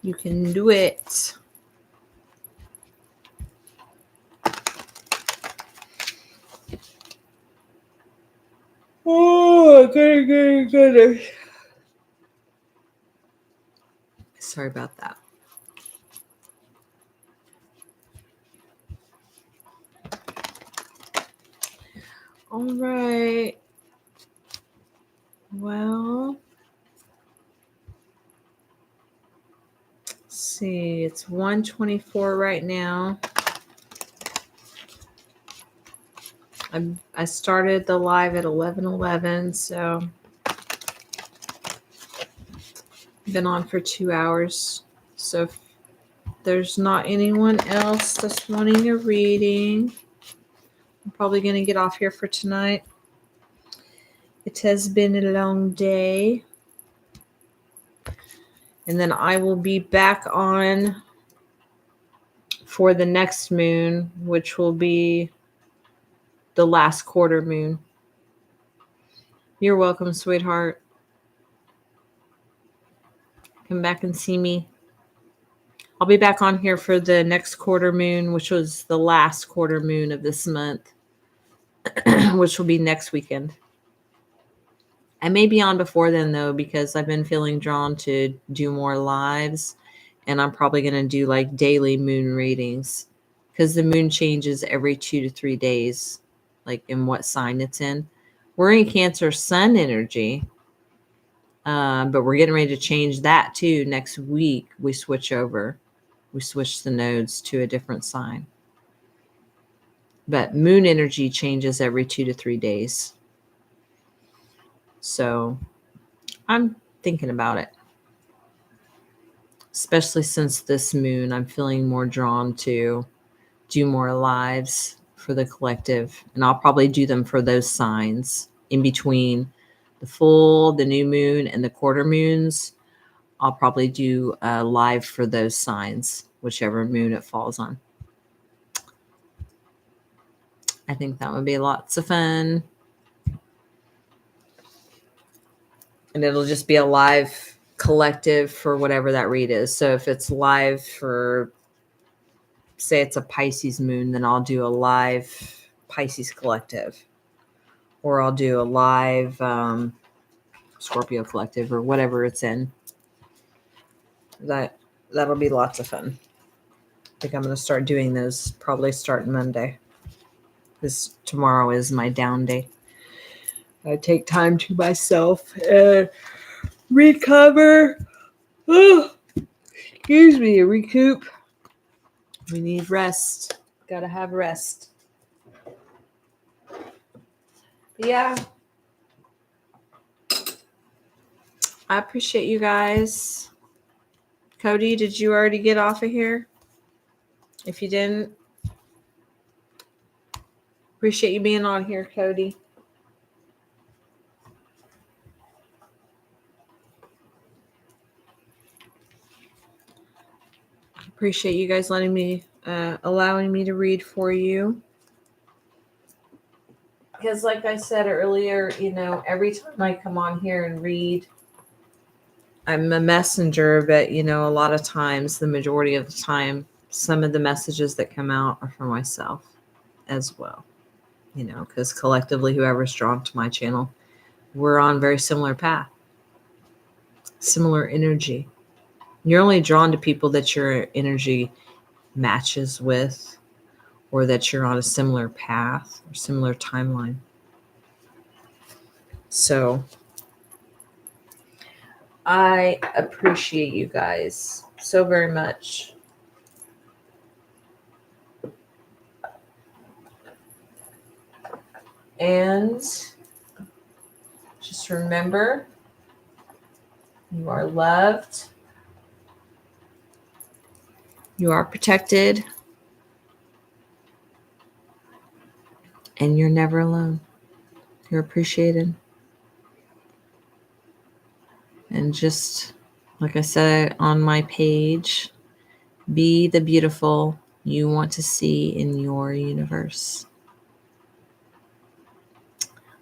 You can do it. Oh, goodness. Sorry about that. All right. Well, let's see. It's 1:24 right now. I started the live at 11:11, so I've been on for 2 hours. So if there's not anyone else that's wanting a reading, I'm probably going to get off here for tonight. It has been a long day. And then I will be back on for the next moon, which will be the last quarter moon. You're welcome, sweetheart. Come back and see me. I'll be back on here for the next quarter moon, which was the last quarter moon of this month, which will be next weekend. I may be on before then, though, because I've been feeling drawn to do more lives. And I'm probably going to do like daily moon readings because the moon changes every 2 to 3 days, like in what sign it's in. We're in Cancer sun energy, but we're getting ready to change that too. Next week, we switch over. We switch the nodes to a different sign. But moon energy changes every 2 to 3 days. So I'm thinking about it. Especially since this moon, I'm feeling more drawn to do more lives for the collective. And I'll probably do them for those signs in between the full, the new moon, and the quarter moons. I'll probably do a live for those signs, whichever moon it falls on. I think that would be lots of fun. And it'll just be a live collective for whatever that read is. So if it's live for, say it's a Pisces moon, then I'll do a live Pisces collective. Or I'll do a live Scorpio collective or whatever it's in. That'll be lots of fun. I think I'm going to start doing those probably starting Monday. Because tomorrow is my down day. I take time to myself and recover. Oh, excuse me, recoup. We need rest. Gotta have rest. Yeah. I appreciate you guys. Cody, did you already get off of here? If you didn't, appreciate you being on here, Cody. Appreciate you guys letting me, allowing me to read for you. Because like I said earlier, every time I come on here and read, I'm a messenger, but, a lot of times, the majority of the time, some of the messages that come out are for myself as well. because collectively, whoever's drawn to my channel, we're on very similar path, similar energy. You're only drawn to people that your energy matches with, or that you're on a similar path or similar timeline. So I appreciate you guys so very much. And just remember, you are loved. You are protected. And you're never alone. You're appreciated. And just like I said on my page, be the beautiful you want to see in your universe.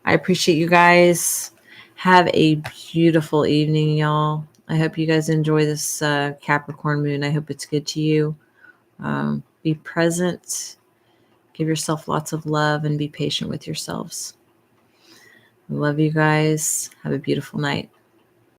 I appreciate you guys. Have a beautiful evening, y'all. I hope you guys enjoy this Capricorn moon. I hope it's good to you. Be present. Give yourself lots of love and be patient with yourselves. I love you guys. Have a beautiful night.